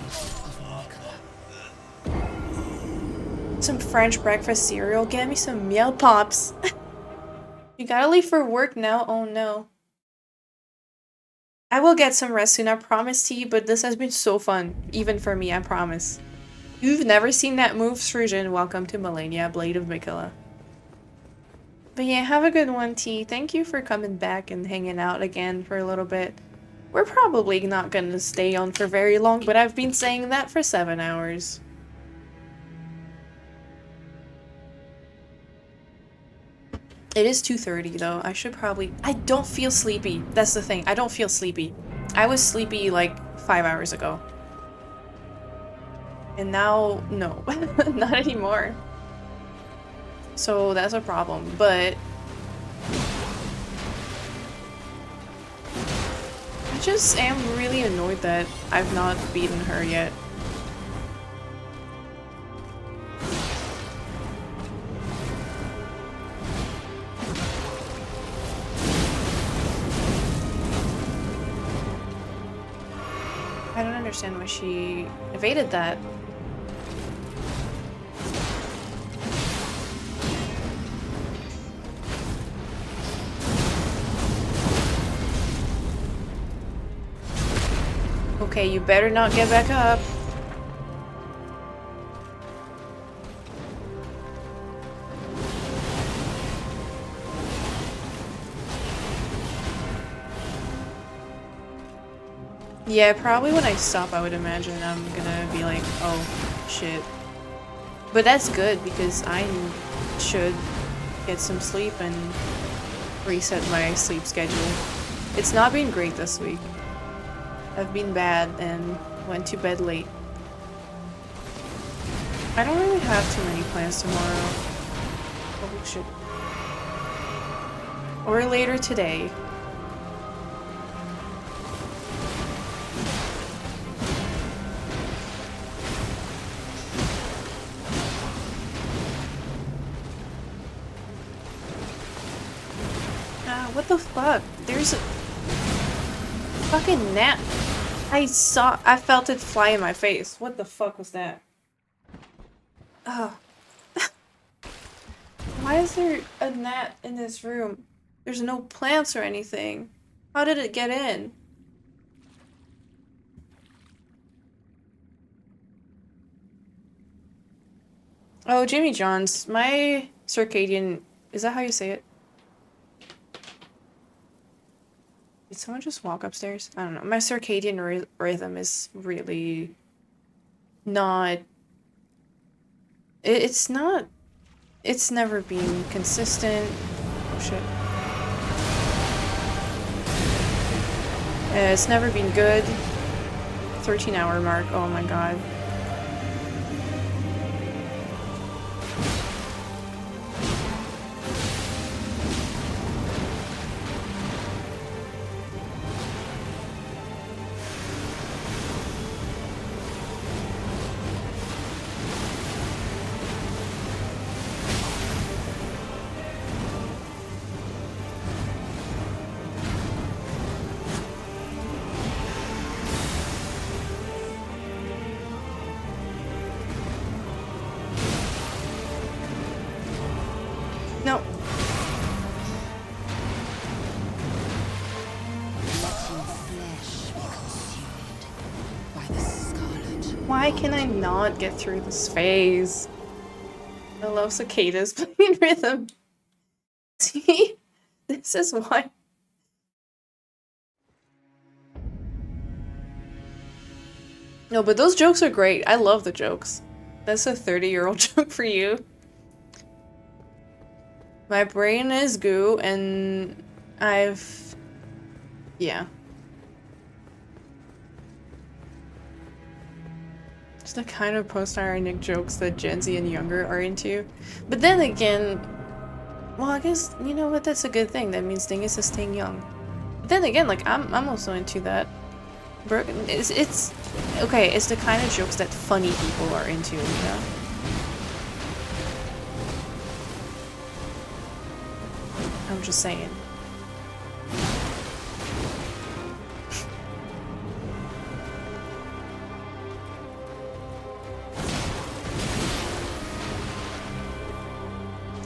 Some French breakfast cereal. Get me some meal pops. You gotta leave for work now? Oh no. I will get some rest soon, I promise to you, but this has been so fun. Even for me, I promise. You've never seen that move, Surgeon. Welcome to Malenia, Blade of Mikula. But yeah, have a good one, T. Thank you for coming back and hanging out again for a little bit. We're probably not gonna stay on for very long, but I've been saying that for 7 hours. It is 2:30 though. I should probably... I don't feel sleepy. That's the thing. I don't feel sleepy. I was sleepy like 5 hours ago. And now, no. Not anymore. So that's a problem, but... I just am really annoyed that I've not beaten her yet. I don't understand why she evaded that. Okay, you better not get back up. Yeah, probably when I stop, I would imagine I'm gonna be like, oh, shit. But that's good, because I should get some sleep and reset my sleep schedule. It's not been great this week. I've been bad and went to bed late. I don't really have too many plans tomorrow. Oh, shit. Or later today. What the fuck? There's a fucking gnat. I felt it fly in my face. What the fuck was that? Oh. Why is there a gnat in this room? There's no plants or anything. How did it get in? Oh, Jimmy John's. My circadian... Is that how you say it? Did someone just walk upstairs? I don't know. My circadian rhythm is really not... It's not... It's never been consistent. Oh shit. It's never been good. 13-hour mark. Oh my god. No. Why can I not get through this phase? I love cicadas playing rhythm. See? This is why. No, but those jokes are great. I love the jokes. That's a 30-year-old joke for you. My brain is goo, and I've... yeah. It's the kind of post-ironic jokes that Gen Z and younger are into. But then again... well, I guess, you know what, that's a good thing. That means Dingus is staying young. But then again, like, I'm also into that. It's... okay, it's the kind of jokes that funny people are into, you know? I'm just saying.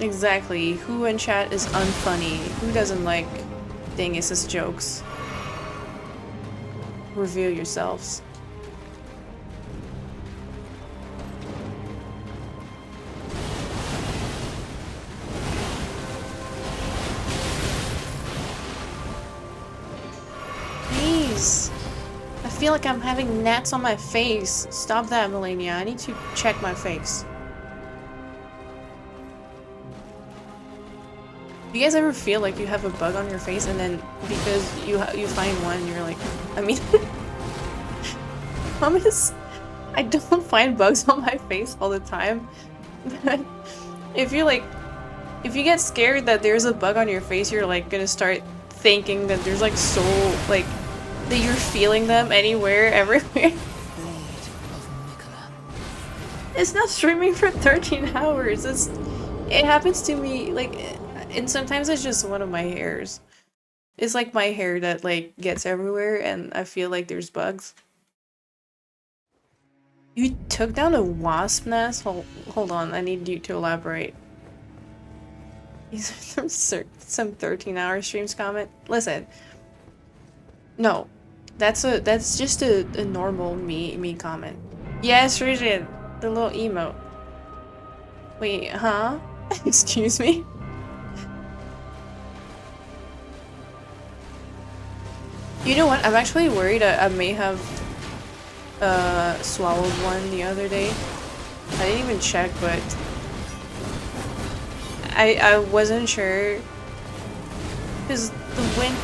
Exactly. Who in chat is unfunny? Who doesn't like Dingus's jokes? Reveal yourselves. Please. I feel like I'm having gnats on my face. Stop that, Malenia. I need to check my face. Do you guys ever feel like you have a bug on your face and then because you find one, you're like, I mean, promise, I don't find bugs on my face all the time. But if you get scared that there's a bug on your face, you're like gonna start thinking that there's like like that you're feeling them anywhere, everywhere. It's not streaming for 13 hours. It happens to me like. And sometimes it's just one of my hairs. It's like my hair that like gets everywhere and I feel like there's bugs. You took down a wasp nest? Hold on, I need you to elaborate. These are some 13-hour streams comment. Listen. No. That's just a normal me comment. Yes, Rigid. The little emote. Wait, huh? Excuse me? You know what? I'm actually worried I may have swallowed one the other day. I didn't even check, but I wasn't sure because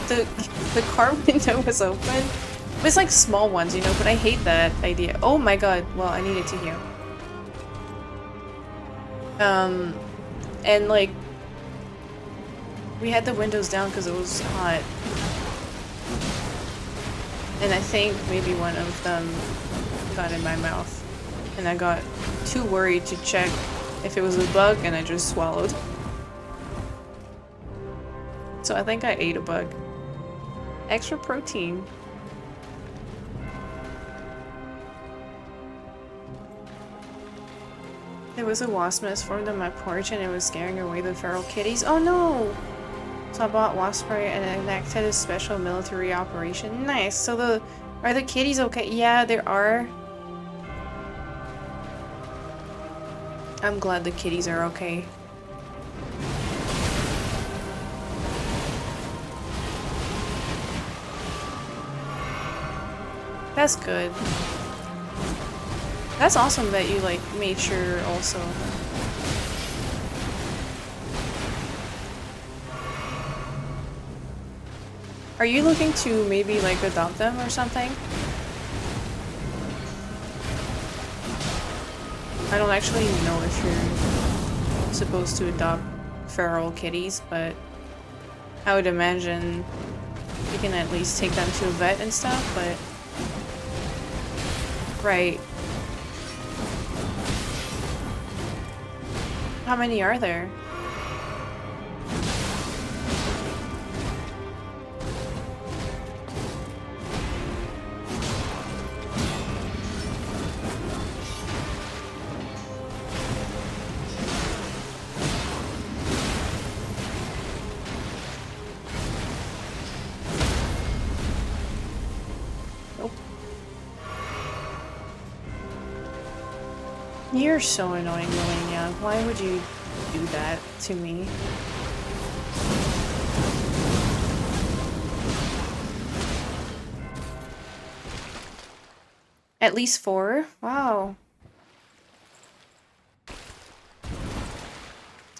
the car window was open. It was like small ones, you know, but I hate that idea. Oh my god! Well, I needed to heal. And like we had the windows down because it was hot. And I think maybe one of them got in my mouth. And I got too worried to check if it was a bug and I just swallowed. So I think I ate a bug. Extra protein. There was a wasp nest formed on my porch and it was scaring away the feral kitties. Oh no! So I bought wasp spray and enacted a special military operation. Nice. So are the kitties okay? Yeah, there are. I'm glad the kitties are okay. That's good. That's awesome that you like made sure also. Are you looking to maybe like adopt them or something? I don't actually know if you're supposed to adopt feral kitties, but I would imagine you can at least take them to a vet and stuff, but... right. How many are there? You're so annoying, Malenia. Why would you do that to me? At least 4? Wow.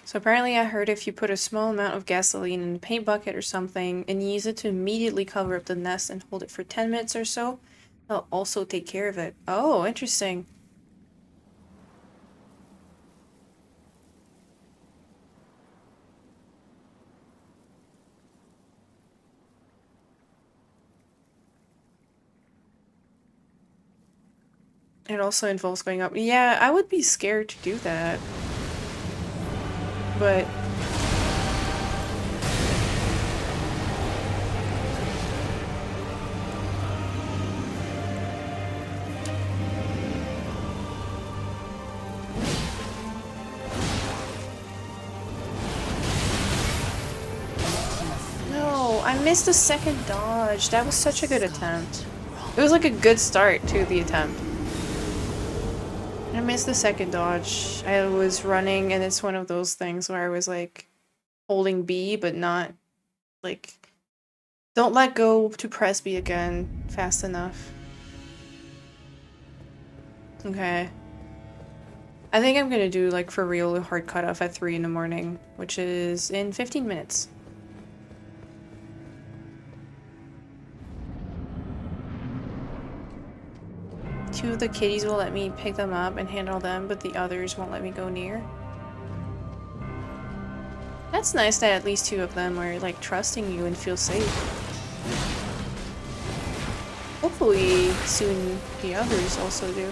So apparently I heard if you put a small amount of gasoline in a paint bucket or something and use it to immediately cover up the nest and hold it for 10 minutes or so, they'll also take care of it. Oh, interesting. It also involves going up. Yeah, I would be scared to do that. But no, I missed the second dodge. That was such a good attempt. It was like a good start to the attempt. I missed the second dodge. I was running and it's one of those things where I was like holding B but not like don't let go to press B again fast enough. Okay. I think I'm gonna do like for real a hard cutoff at 3 in the morning, which is in 15 minutes. Two of the kitties will let me pick them up and handle them, but the others won't let me go near. That's nice that at least 2 of them are like trusting you and feel safe. Hopefully soon the others also do.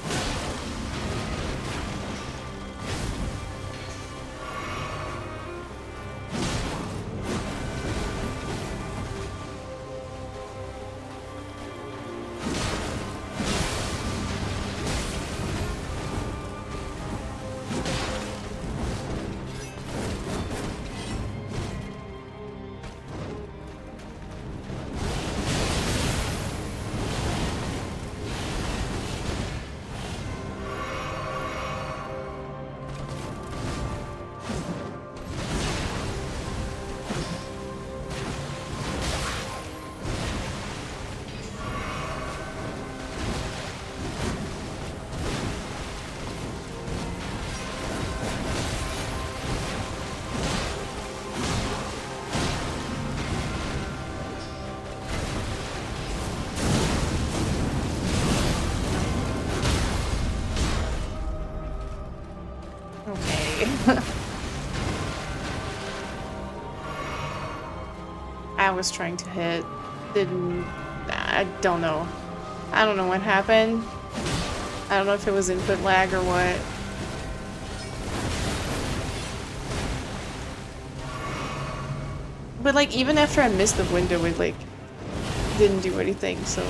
I was trying to hit. I don't know. I don't know what happened. I don't know if it was input lag or what. But like even after I missed the window, it like didn't do anything, so.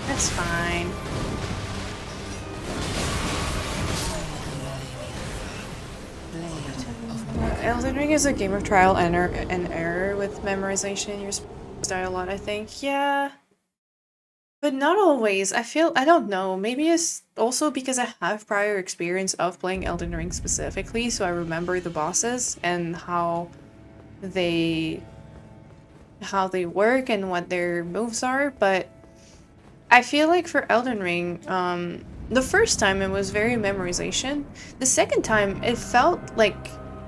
That's fine. Elden Ring is a game of trial and error with memorization. You're supposed to die a lot, I think. Yeah. But not always. I don't know. Maybe it's also because I have prior experience of playing Elden Ring specifically, so I remember the bosses and how they work and what their moves are, but I feel like for Elden Ring, the first time it was very memorization. The second time it felt like,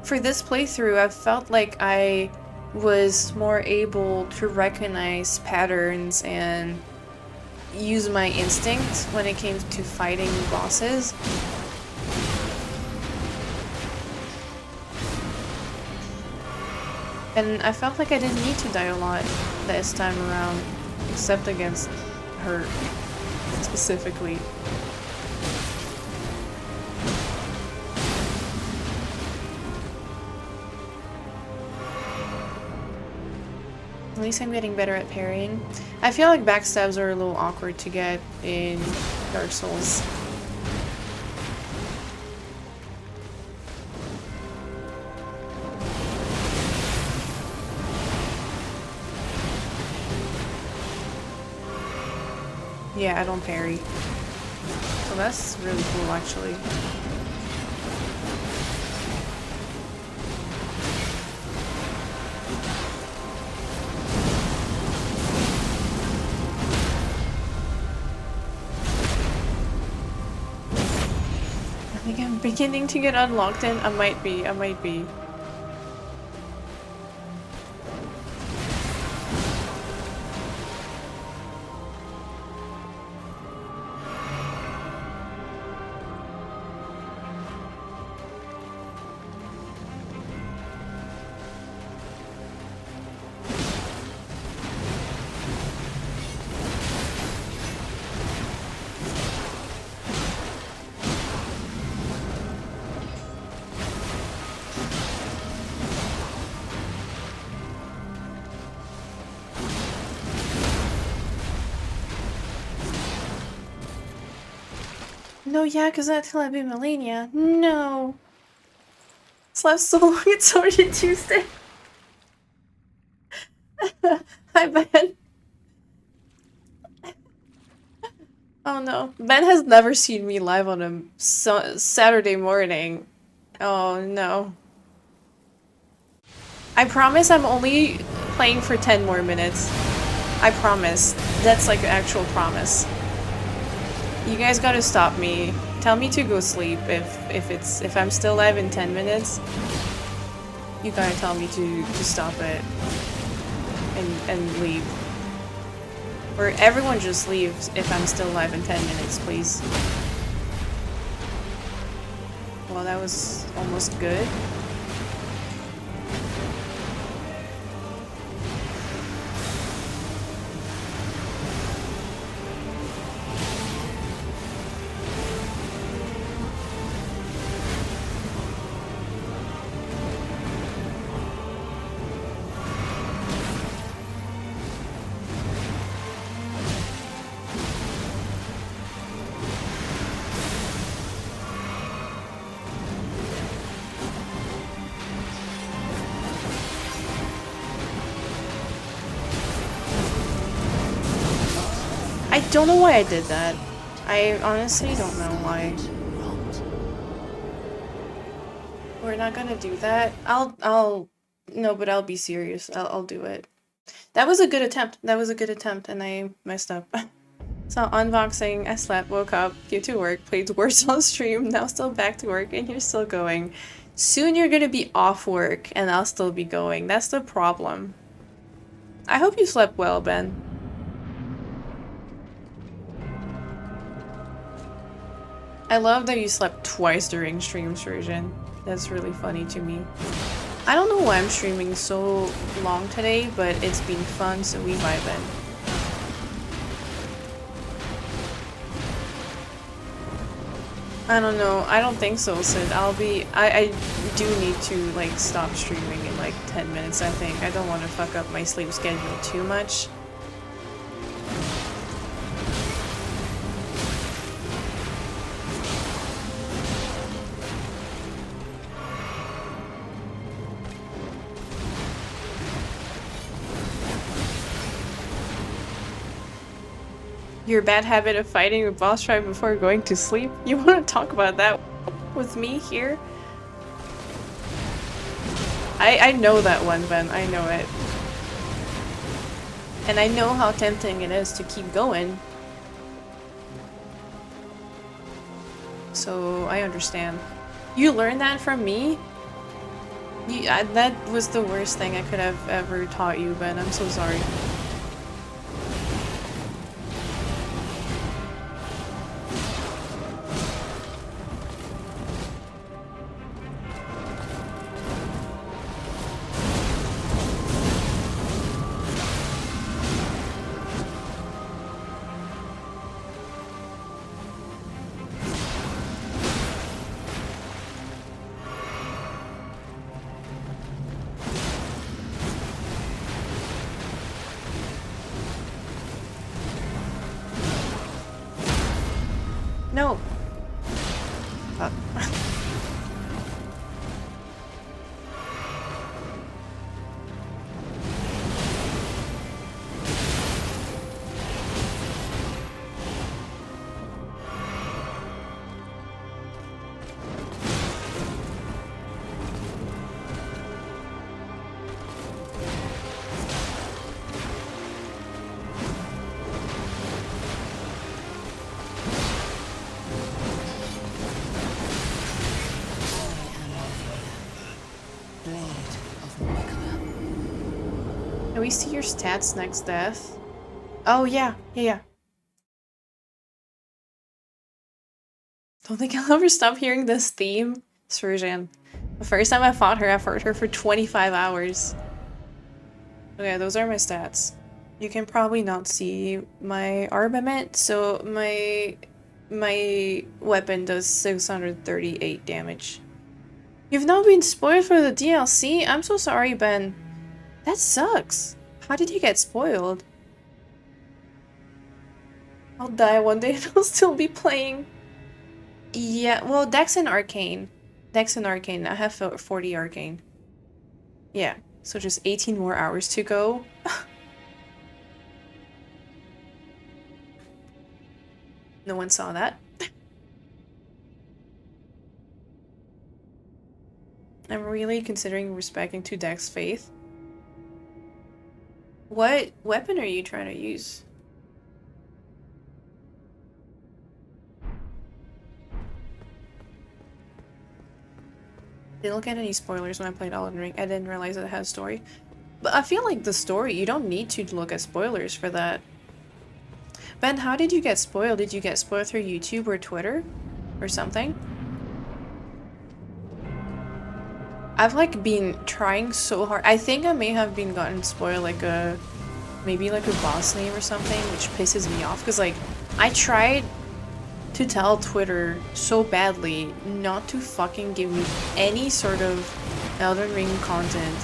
for this playthrough, I felt like I was more able to recognize patterns and use my instinct when it came to fighting bosses. And I felt like I didn't need to die a lot this time around, except against her specifically. At least I'm getting better at parrying. I feel like backstabs are a little awkward to get in Dark Souls. Yeah, I don't parry. So that's really cool, actually. I think I'm beginning to get unlocked in. I might be. No, yeah, because that's till I be Malenia. No. Slept so long, it's already Tuesday. Hi, Ben. Oh no. Ben has never seen me live on a Saturday morning. Oh no. I promise I'm only playing for 10 more minutes. I promise. That's like an actual promise. You guys gotta stop me. Tell me to go sleep if I'm still live in 10 minutes. You gotta tell me to stop it and leave. Or everyone just leaves if I'm still live in 10 minutes, please. Well, that was almost good. I don't know why I did that. I honestly don't know why. We're not gonna do that. No, but I'll be serious. I'll do it. That was a good attempt. That was a good attempt, and I messed up. So unboxing, I slept, woke up, get to work, played worse on stream, now still back to work, and you're still going. Soon you're gonna be off work, and I'll still be going. That's the problem. I hope you slept well, Ben. I love that you slept twice during stream, Sturgeon. That's really funny to me. I don't know why I'm streaming so long today, but it's been fun, so we vibing. I don't know. I don't think so, Sid. I do need to, like, stop streaming in, like, 10 minutes, I think. I don't want to fuck up my sleep schedule too much. Your bad habit of fighting with boss tribe before going to sleep? You want to talk about that with me here? I know that one, Ben. I know it. And I know how tempting it is to keep going. So I understand. You learned that from me? That was the worst thing I could have ever taught you, Ben. I'm so sorry. No. Can we see your stats next death? Oh, yeah. Yeah. Don't think I'll ever stop hearing this theme. Surgeon. The first time I fought her for 25 hours. Okay, those are my stats. You can probably not see my armament, so my weapon does 638 damage. You've now been spoiled for the DLC? I'm so sorry, Ben. That sucks. How did you get spoiled? I'll die one day and I'll still be playing. Yeah, well, Dex and Arcane. Dex and Arcane. I have 40 Arcane. Yeah, so just 18 more hours to go. No one saw that. I'm really considering respecting to Dex faith. What weapon are you trying to use? Didn't look at any spoilers when I played Elden Ring. I didn't realize that it had a story. But I feel like the story, you don't need to look at spoilers for that. Ben, how did you get spoiled? Did you get spoiled through YouTube or Twitter? Or something? I've like been trying so hard. I think I may have been gotten spoiled like maybe like a boss name or something, which pisses me off because like I tried to tell Twitter so badly not to fucking give me any sort of Elden Ring content,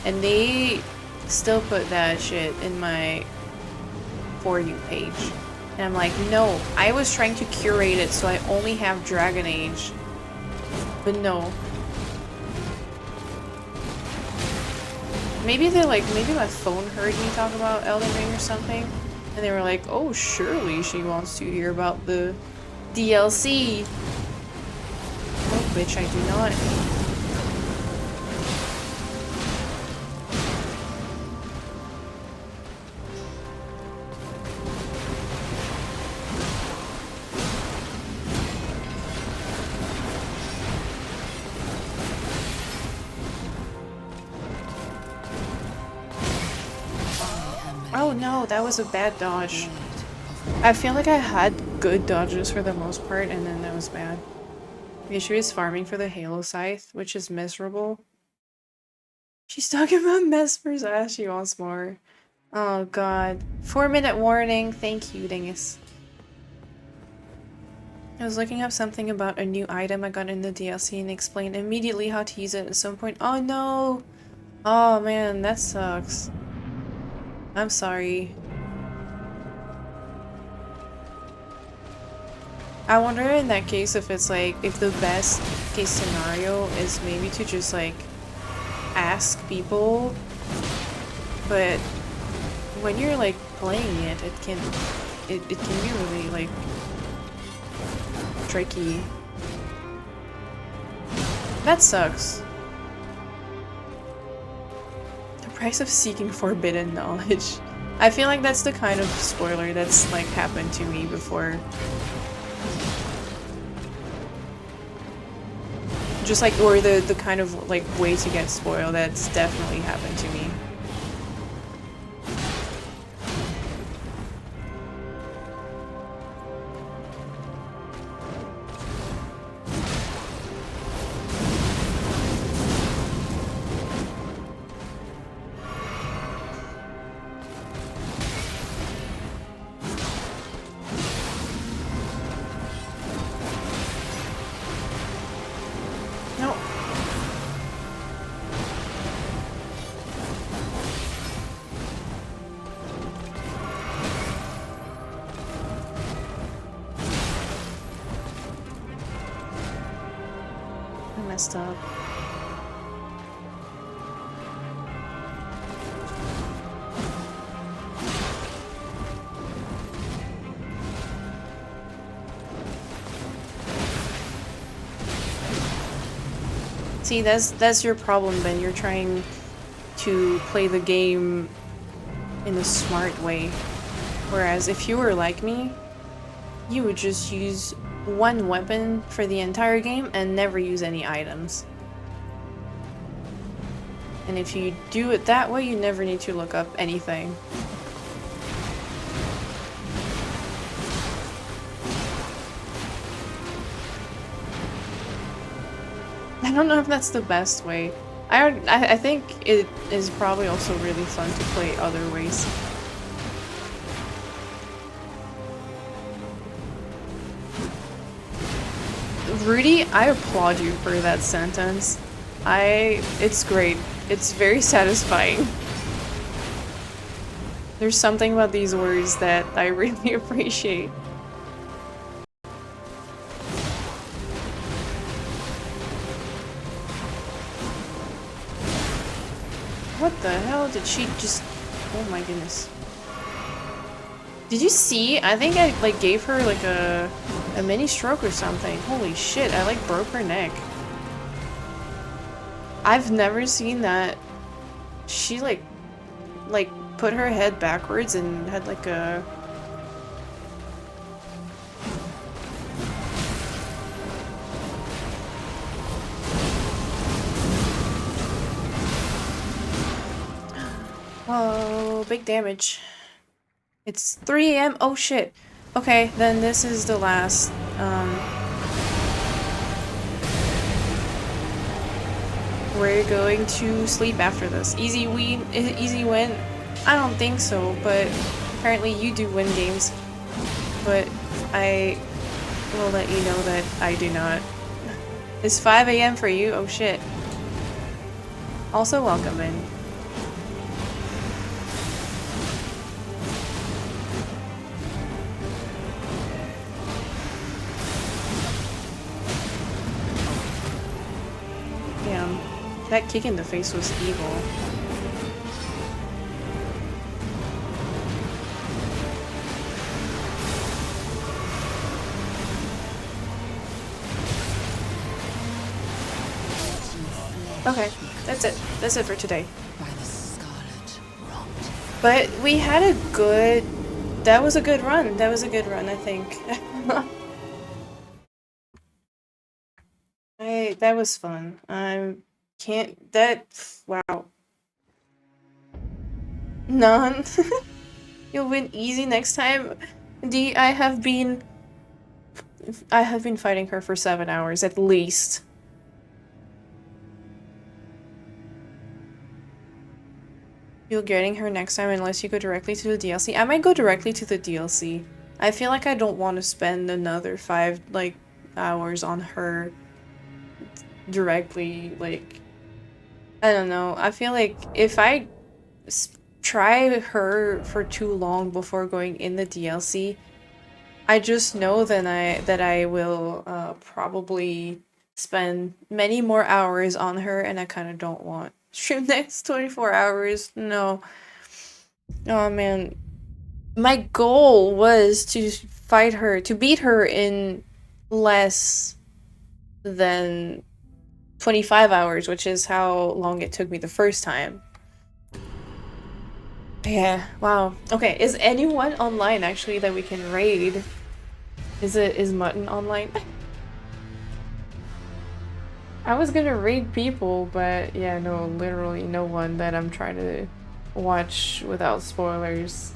and they still put that shit in my For You page. And I'm like, no, I was trying to curate it so I only have Dragon Age. But no. Maybe they're like, maybe my phone heard me talk about Elden Ring or something. And they were like, oh, surely she wants to hear about the DLC. Oh, bitch, I do not. Oh no, that was a bad dodge. I feel like I had good dodges for the most part, and then that was bad. The issue is farming for the Halo Scythe, which is miserable. She's talking about Mesmer's ass, she wants more. Oh god. 4-minute warning, thank you, dingus. I was looking up something about a new item I got in the DLC and explained immediately how to use it at some point. Oh no! Oh man, that sucks. I'm sorry. I wonder in that case if it's like, if the best case scenario is maybe to just like ask people, but when you're like playing it, it can be really like tricky. That sucks. The price of seeking forbidden knowledge. I feel like that's the kind of spoiler that's like happened to me before. Just like, or the kind of like way to get spoiled that's definitely happened to me. messed up. See, that's your problem, Ben. You're trying to play the game in a smart way. Whereas if you were like me, you would just use one weapon for the entire game and never use any items. And if you do it that way, you never need to look up anything. I don't know if that's the best way. I think it is probably also really fun to play other ways. Rudy, I applaud you for that sentence. It's great. It's very satisfying. There's something about these words that I really appreciate. What the hell did she just... Oh my goodness. Did you see? I think I like gave her like a mini stroke or something. Holy shit, I like broke her neck. I've never seen that. She like put her head backwards and had like a... Whoa, big damage. It's 3 AM? Oh shit. Okay, then this is the last, we're going to sleep after this. Easy win? I don't think so, but apparently you do win games. But I will let you know that I do not. It's 5 AM for you? Oh shit. Also welcome in. Damn, that kick in the face was evil. Okay, that's it. That's it for today. But we had a good... That was a good run. That was a good run, I think. That was fun. Can't... That... Wow. None. You'll win easy next time. I have been fighting her for 7 hours, at least. You're getting her next time unless you go directly to the DLC. I might go directly to the DLC. I feel like I don't want to spend another 5, like, hours on her directly, like... I don't know. I feel like if I try her for too long before going in the DLC, I just know that I will probably spend many more hours on her, and I kind of don't want. Stream next 24 hours? No. Oh man. My goal was to fight her, to beat her in less than 25 hours, which is how long it took me the first time. Yeah, wow. Okay, is anyone online actually that we can raid? Is Mutton online? I was gonna raid people, but yeah, no, literally no one that I'm trying to watch without spoilers.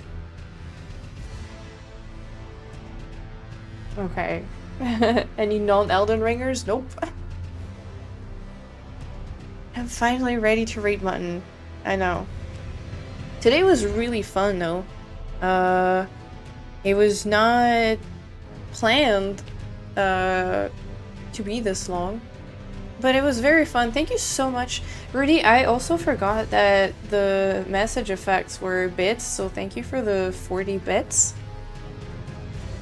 Okay. Any non-Elden Ringers? Nope. I'm finally ready to raid Mutton. I know. Today was really fun though. It was not planned to be this long. But it was very fun. Thank you so much. Rudy, I also forgot that the message effects were bits, so thank you for the 40 bits.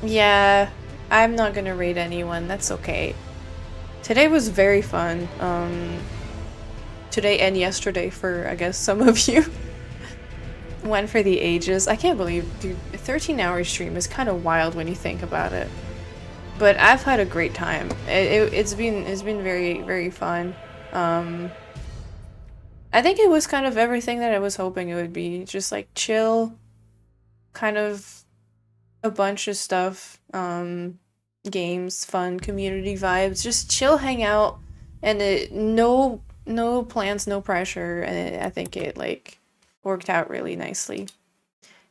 Yeah, I'm not gonna raid anyone, that's okay. Today was very fun. Today and yesterday for, I guess, some of you. Went for the ages. I can't believe, dude, a 13-hour stream is kind of wild when you think about it. But I've had a great time. It's been very, very fun. I think it was kind of everything that I was hoping it would be. Just like chill, kind of a bunch of stuff. Games, fun, community vibes. Just chill, hang out, and no plans, no pressure. And I think it like worked out really nicely.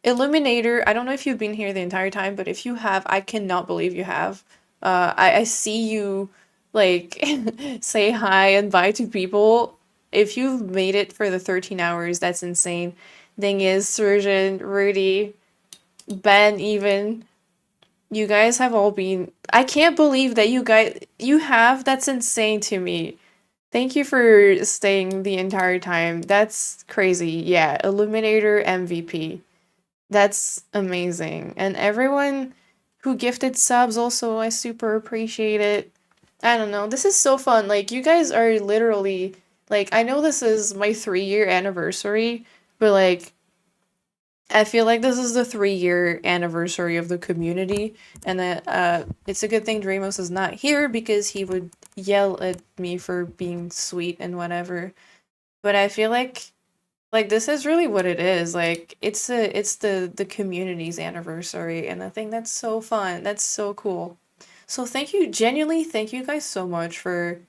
Illuminator, I don't know if you've been here the entire time, but if you have, I cannot believe you have. I see you like say hi and bye to people. If you've made it for the 13 hours, that's insane. Thing is, Surgeon, Rudy, Ben, even, you guys have all been. I can't believe that you have. That's insane to me. Thank you for staying the entire time. That's crazy. Yeah, Illuminator MVP. That's amazing. And everyone who gifted subs also, I super appreciate it. I don't know. This is so fun. Like, you guys are literally, like, I know this is my 3-year anniversary, but like, I feel like this is the 3-year anniversary of the community, and that it's a good thing Dreamos is not here because he would yell at me for being sweet and whatever. But I feel like this is really what it is. Like it's the community's anniversary, and I think that's so fun. That's so cool. So thank you, genuinely thank you guys so much for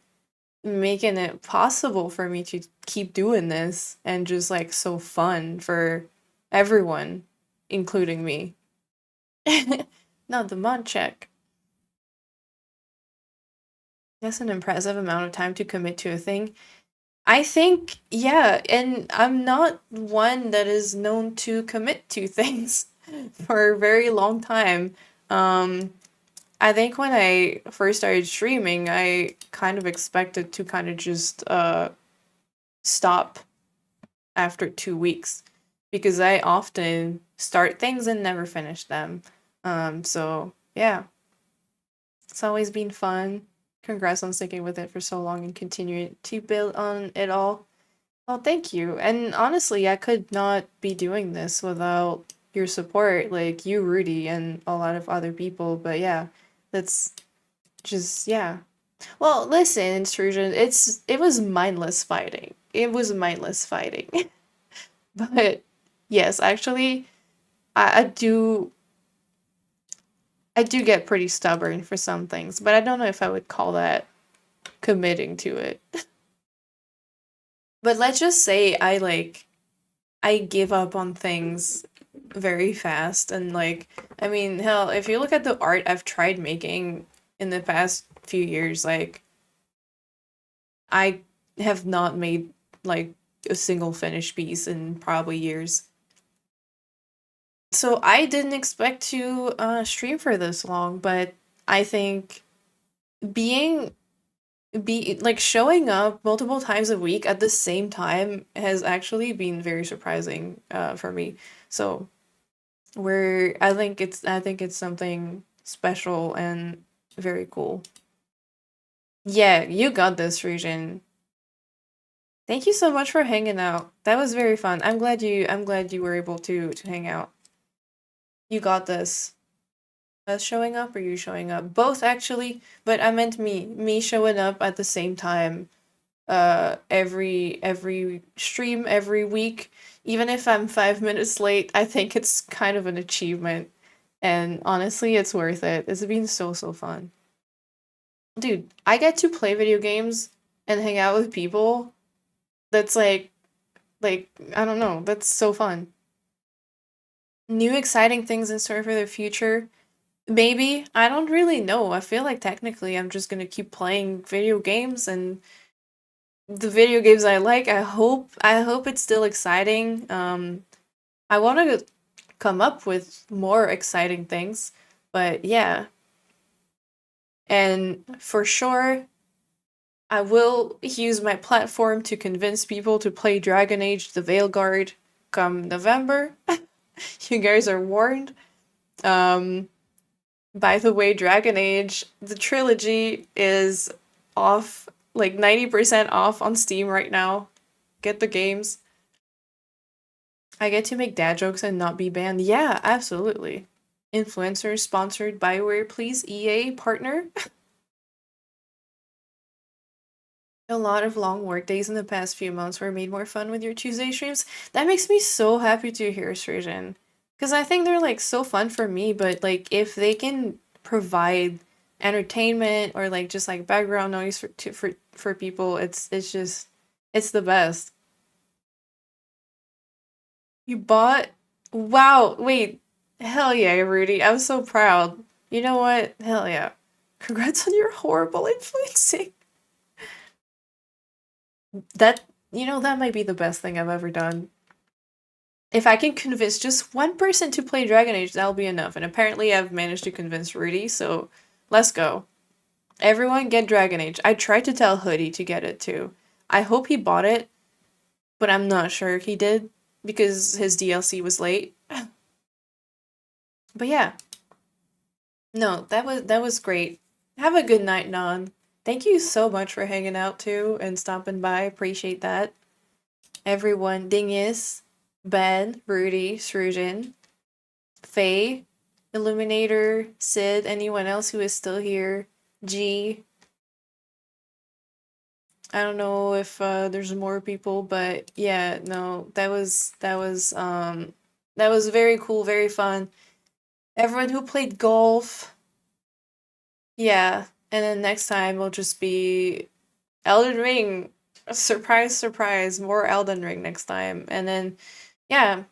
making it possible for me to keep doing this and just like so fun for everyone, including me. No, the mod check. That's an impressive amount of time to commit to a thing. I think, yeah, and I'm not one that is known to commit to things for a very long time. Um, I think when I first started streaming, I kind of expected to kind of just stop after 2 weeks because I often start things and never finish them. So yeah, it's always been fun. Congrats on sticking with it for so long and continuing to build on it all. Well, thank you. And honestly, I could not be doing this without your support, like you, Rudy, and a lot of other people. But yeah, that's just yeah. Well, listen, Intrusion, it was mindless fighting. It was mindless fighting. But yes, actually, I do get pretty stubborn for some things, but I don't know if I would call that committing to it. But let's just say I give up on things very fast, and like I mean, hell, if you look at the art I've tried making in the past few years, like I have not made like a single finished piece in probably years. So I didn't expect to stream for this long, but I think being be like showing up multiple times a week at the same time has actually been very surprising for me. So we're I think it's something special and very cool. Yeah, you got this, Region. Thank you so much for hanging out. That was very fun. I'm glad you were able to hang out. You got this. Us showing up or you showing up? Both actually, but I meant me showing up at the same time every stream every week. Even if I'm 5 minutes late, I think it's kind of an achievement. And honestly, it's worth it. It's been so so fun. Dude, I get to play video games and hang out with people. That's like I don't know, that's so fun. New exciting things in store for the future. Maybe. I don't really know. I feel like technically I'm just gonna keep playing video games and the video games I like. I hope it's still exciting. I want to come up with more exciting things, but yeah. And for sure, I will use my platform to convince people to play Dragon Age The Veilguard come November. You guys are warned. Um, by the way, Dragon Age, the trilogy is off, like 90% off on Steam right now. Get the games. I get to make dad jokes and not be banned. Yeah, absolutely. Influencers sponsored by YEAR, please. EA partner. A lot of long work days in the past few months were made more fun with your Tuesday streams. That makes me so happy to hear, Sturgeon. Because I think they're like so fun for me, but like if they can provide entertainment or like just like background noise for people, it's just it's the best. You bought? Wow, wait. Hell yeah, Rudy. I'm so proud. You know what? Hell yeah. Congrats on your horrible influencing. That, that might be the best thing I've ever done. If I can convince just one person to play Dragon Age, that'll be enough. And apparently I've managed to convince Rudy, so let's go. Everyone get Dragon Age. I tried to tell Hoodie to get it too. I hope he bought it, but I'm not sure he did because his DLC was late. But yeah. No, that was great. Have a good night, Non. Thank you so much for hanging out too and stopping by. Appreciate that. Everyone, Dingus, Ben, Rudy, Srujan, Faye, Illuminator, Sid, anyone else who is still here, G. I don't know if there's more people, but yeah, no, that was very cool, very fun. Everyone who played golf, yeah, and then next time will just be Elden Ring. Surprise, surprise, more Elden Ring next time. And then, yeah,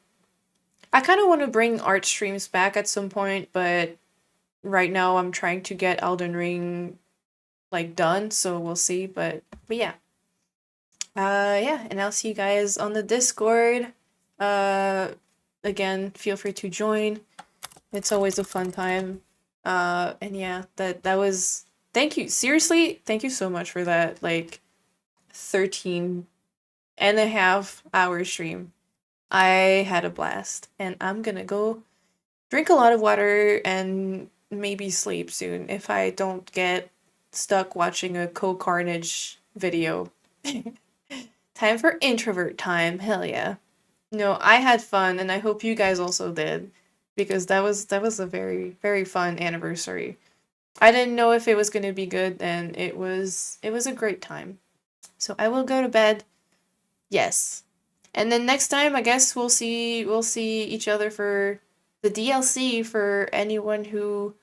I kind of want to bring art streams back at some point, but right now I'm trying to get Elden Ring like done, so we'll see. But yeah. Yeah, and I'll see you guys on the Discord. Uh, again, feel free to join. It's always a fun time. And yeah, that was. Thank you. Seriously, thank you so much for that. Like, 13.5 hour stream. I had a blast, and I'm gonna go drink a lot of water and maybe sleep soon if I don't get stuck watching a Co-Carnage video. Time for introvert time. Hell yeah. No, I had fun and I hope you guys also did because that was a very very fun anniversary. I didn't know if it was going to be good and it was a great time. So I will go to bed. Yes. And then next time I guess we'll see each other for the DLC for anyone who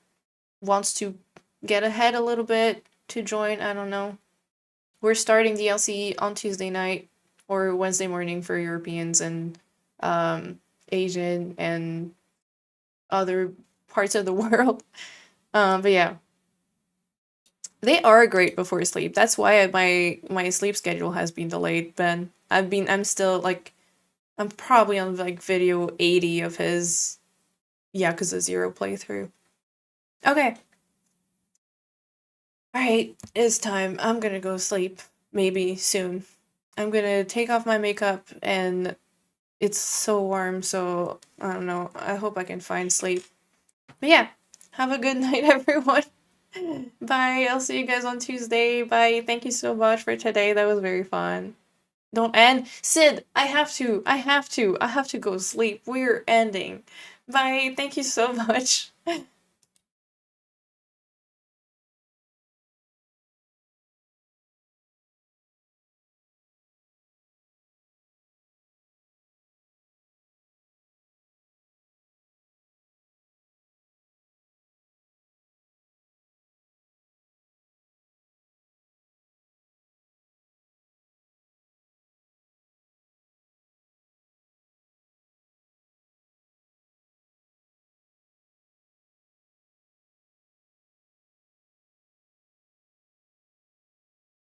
wants to get ahead a little bit to join, I don't know. We're starting DLC on Tuesday night or Wednesday morning for Europeans and Asian and other parts of the world. But yeah, they are great before sleep. That's why my sleep schedule has been delayed. Ben, I'm still like I'm probably on like video 80 of his Yakuza 0 playthrough. Okay. Alright, it's time. I'm gonna go sleep. Maybe soon. I'm gonna take off my makeup and it's so warm, so I don't know. I hope I can find sleep. But yeah, have a good night, everyone. Bye. I'll see you guys on Tuesday. Bye. Thank you so much for today. That was very fun. Don't end. Sid, I have to. I have to go sleep. We're ending. Bye. Thank you so much.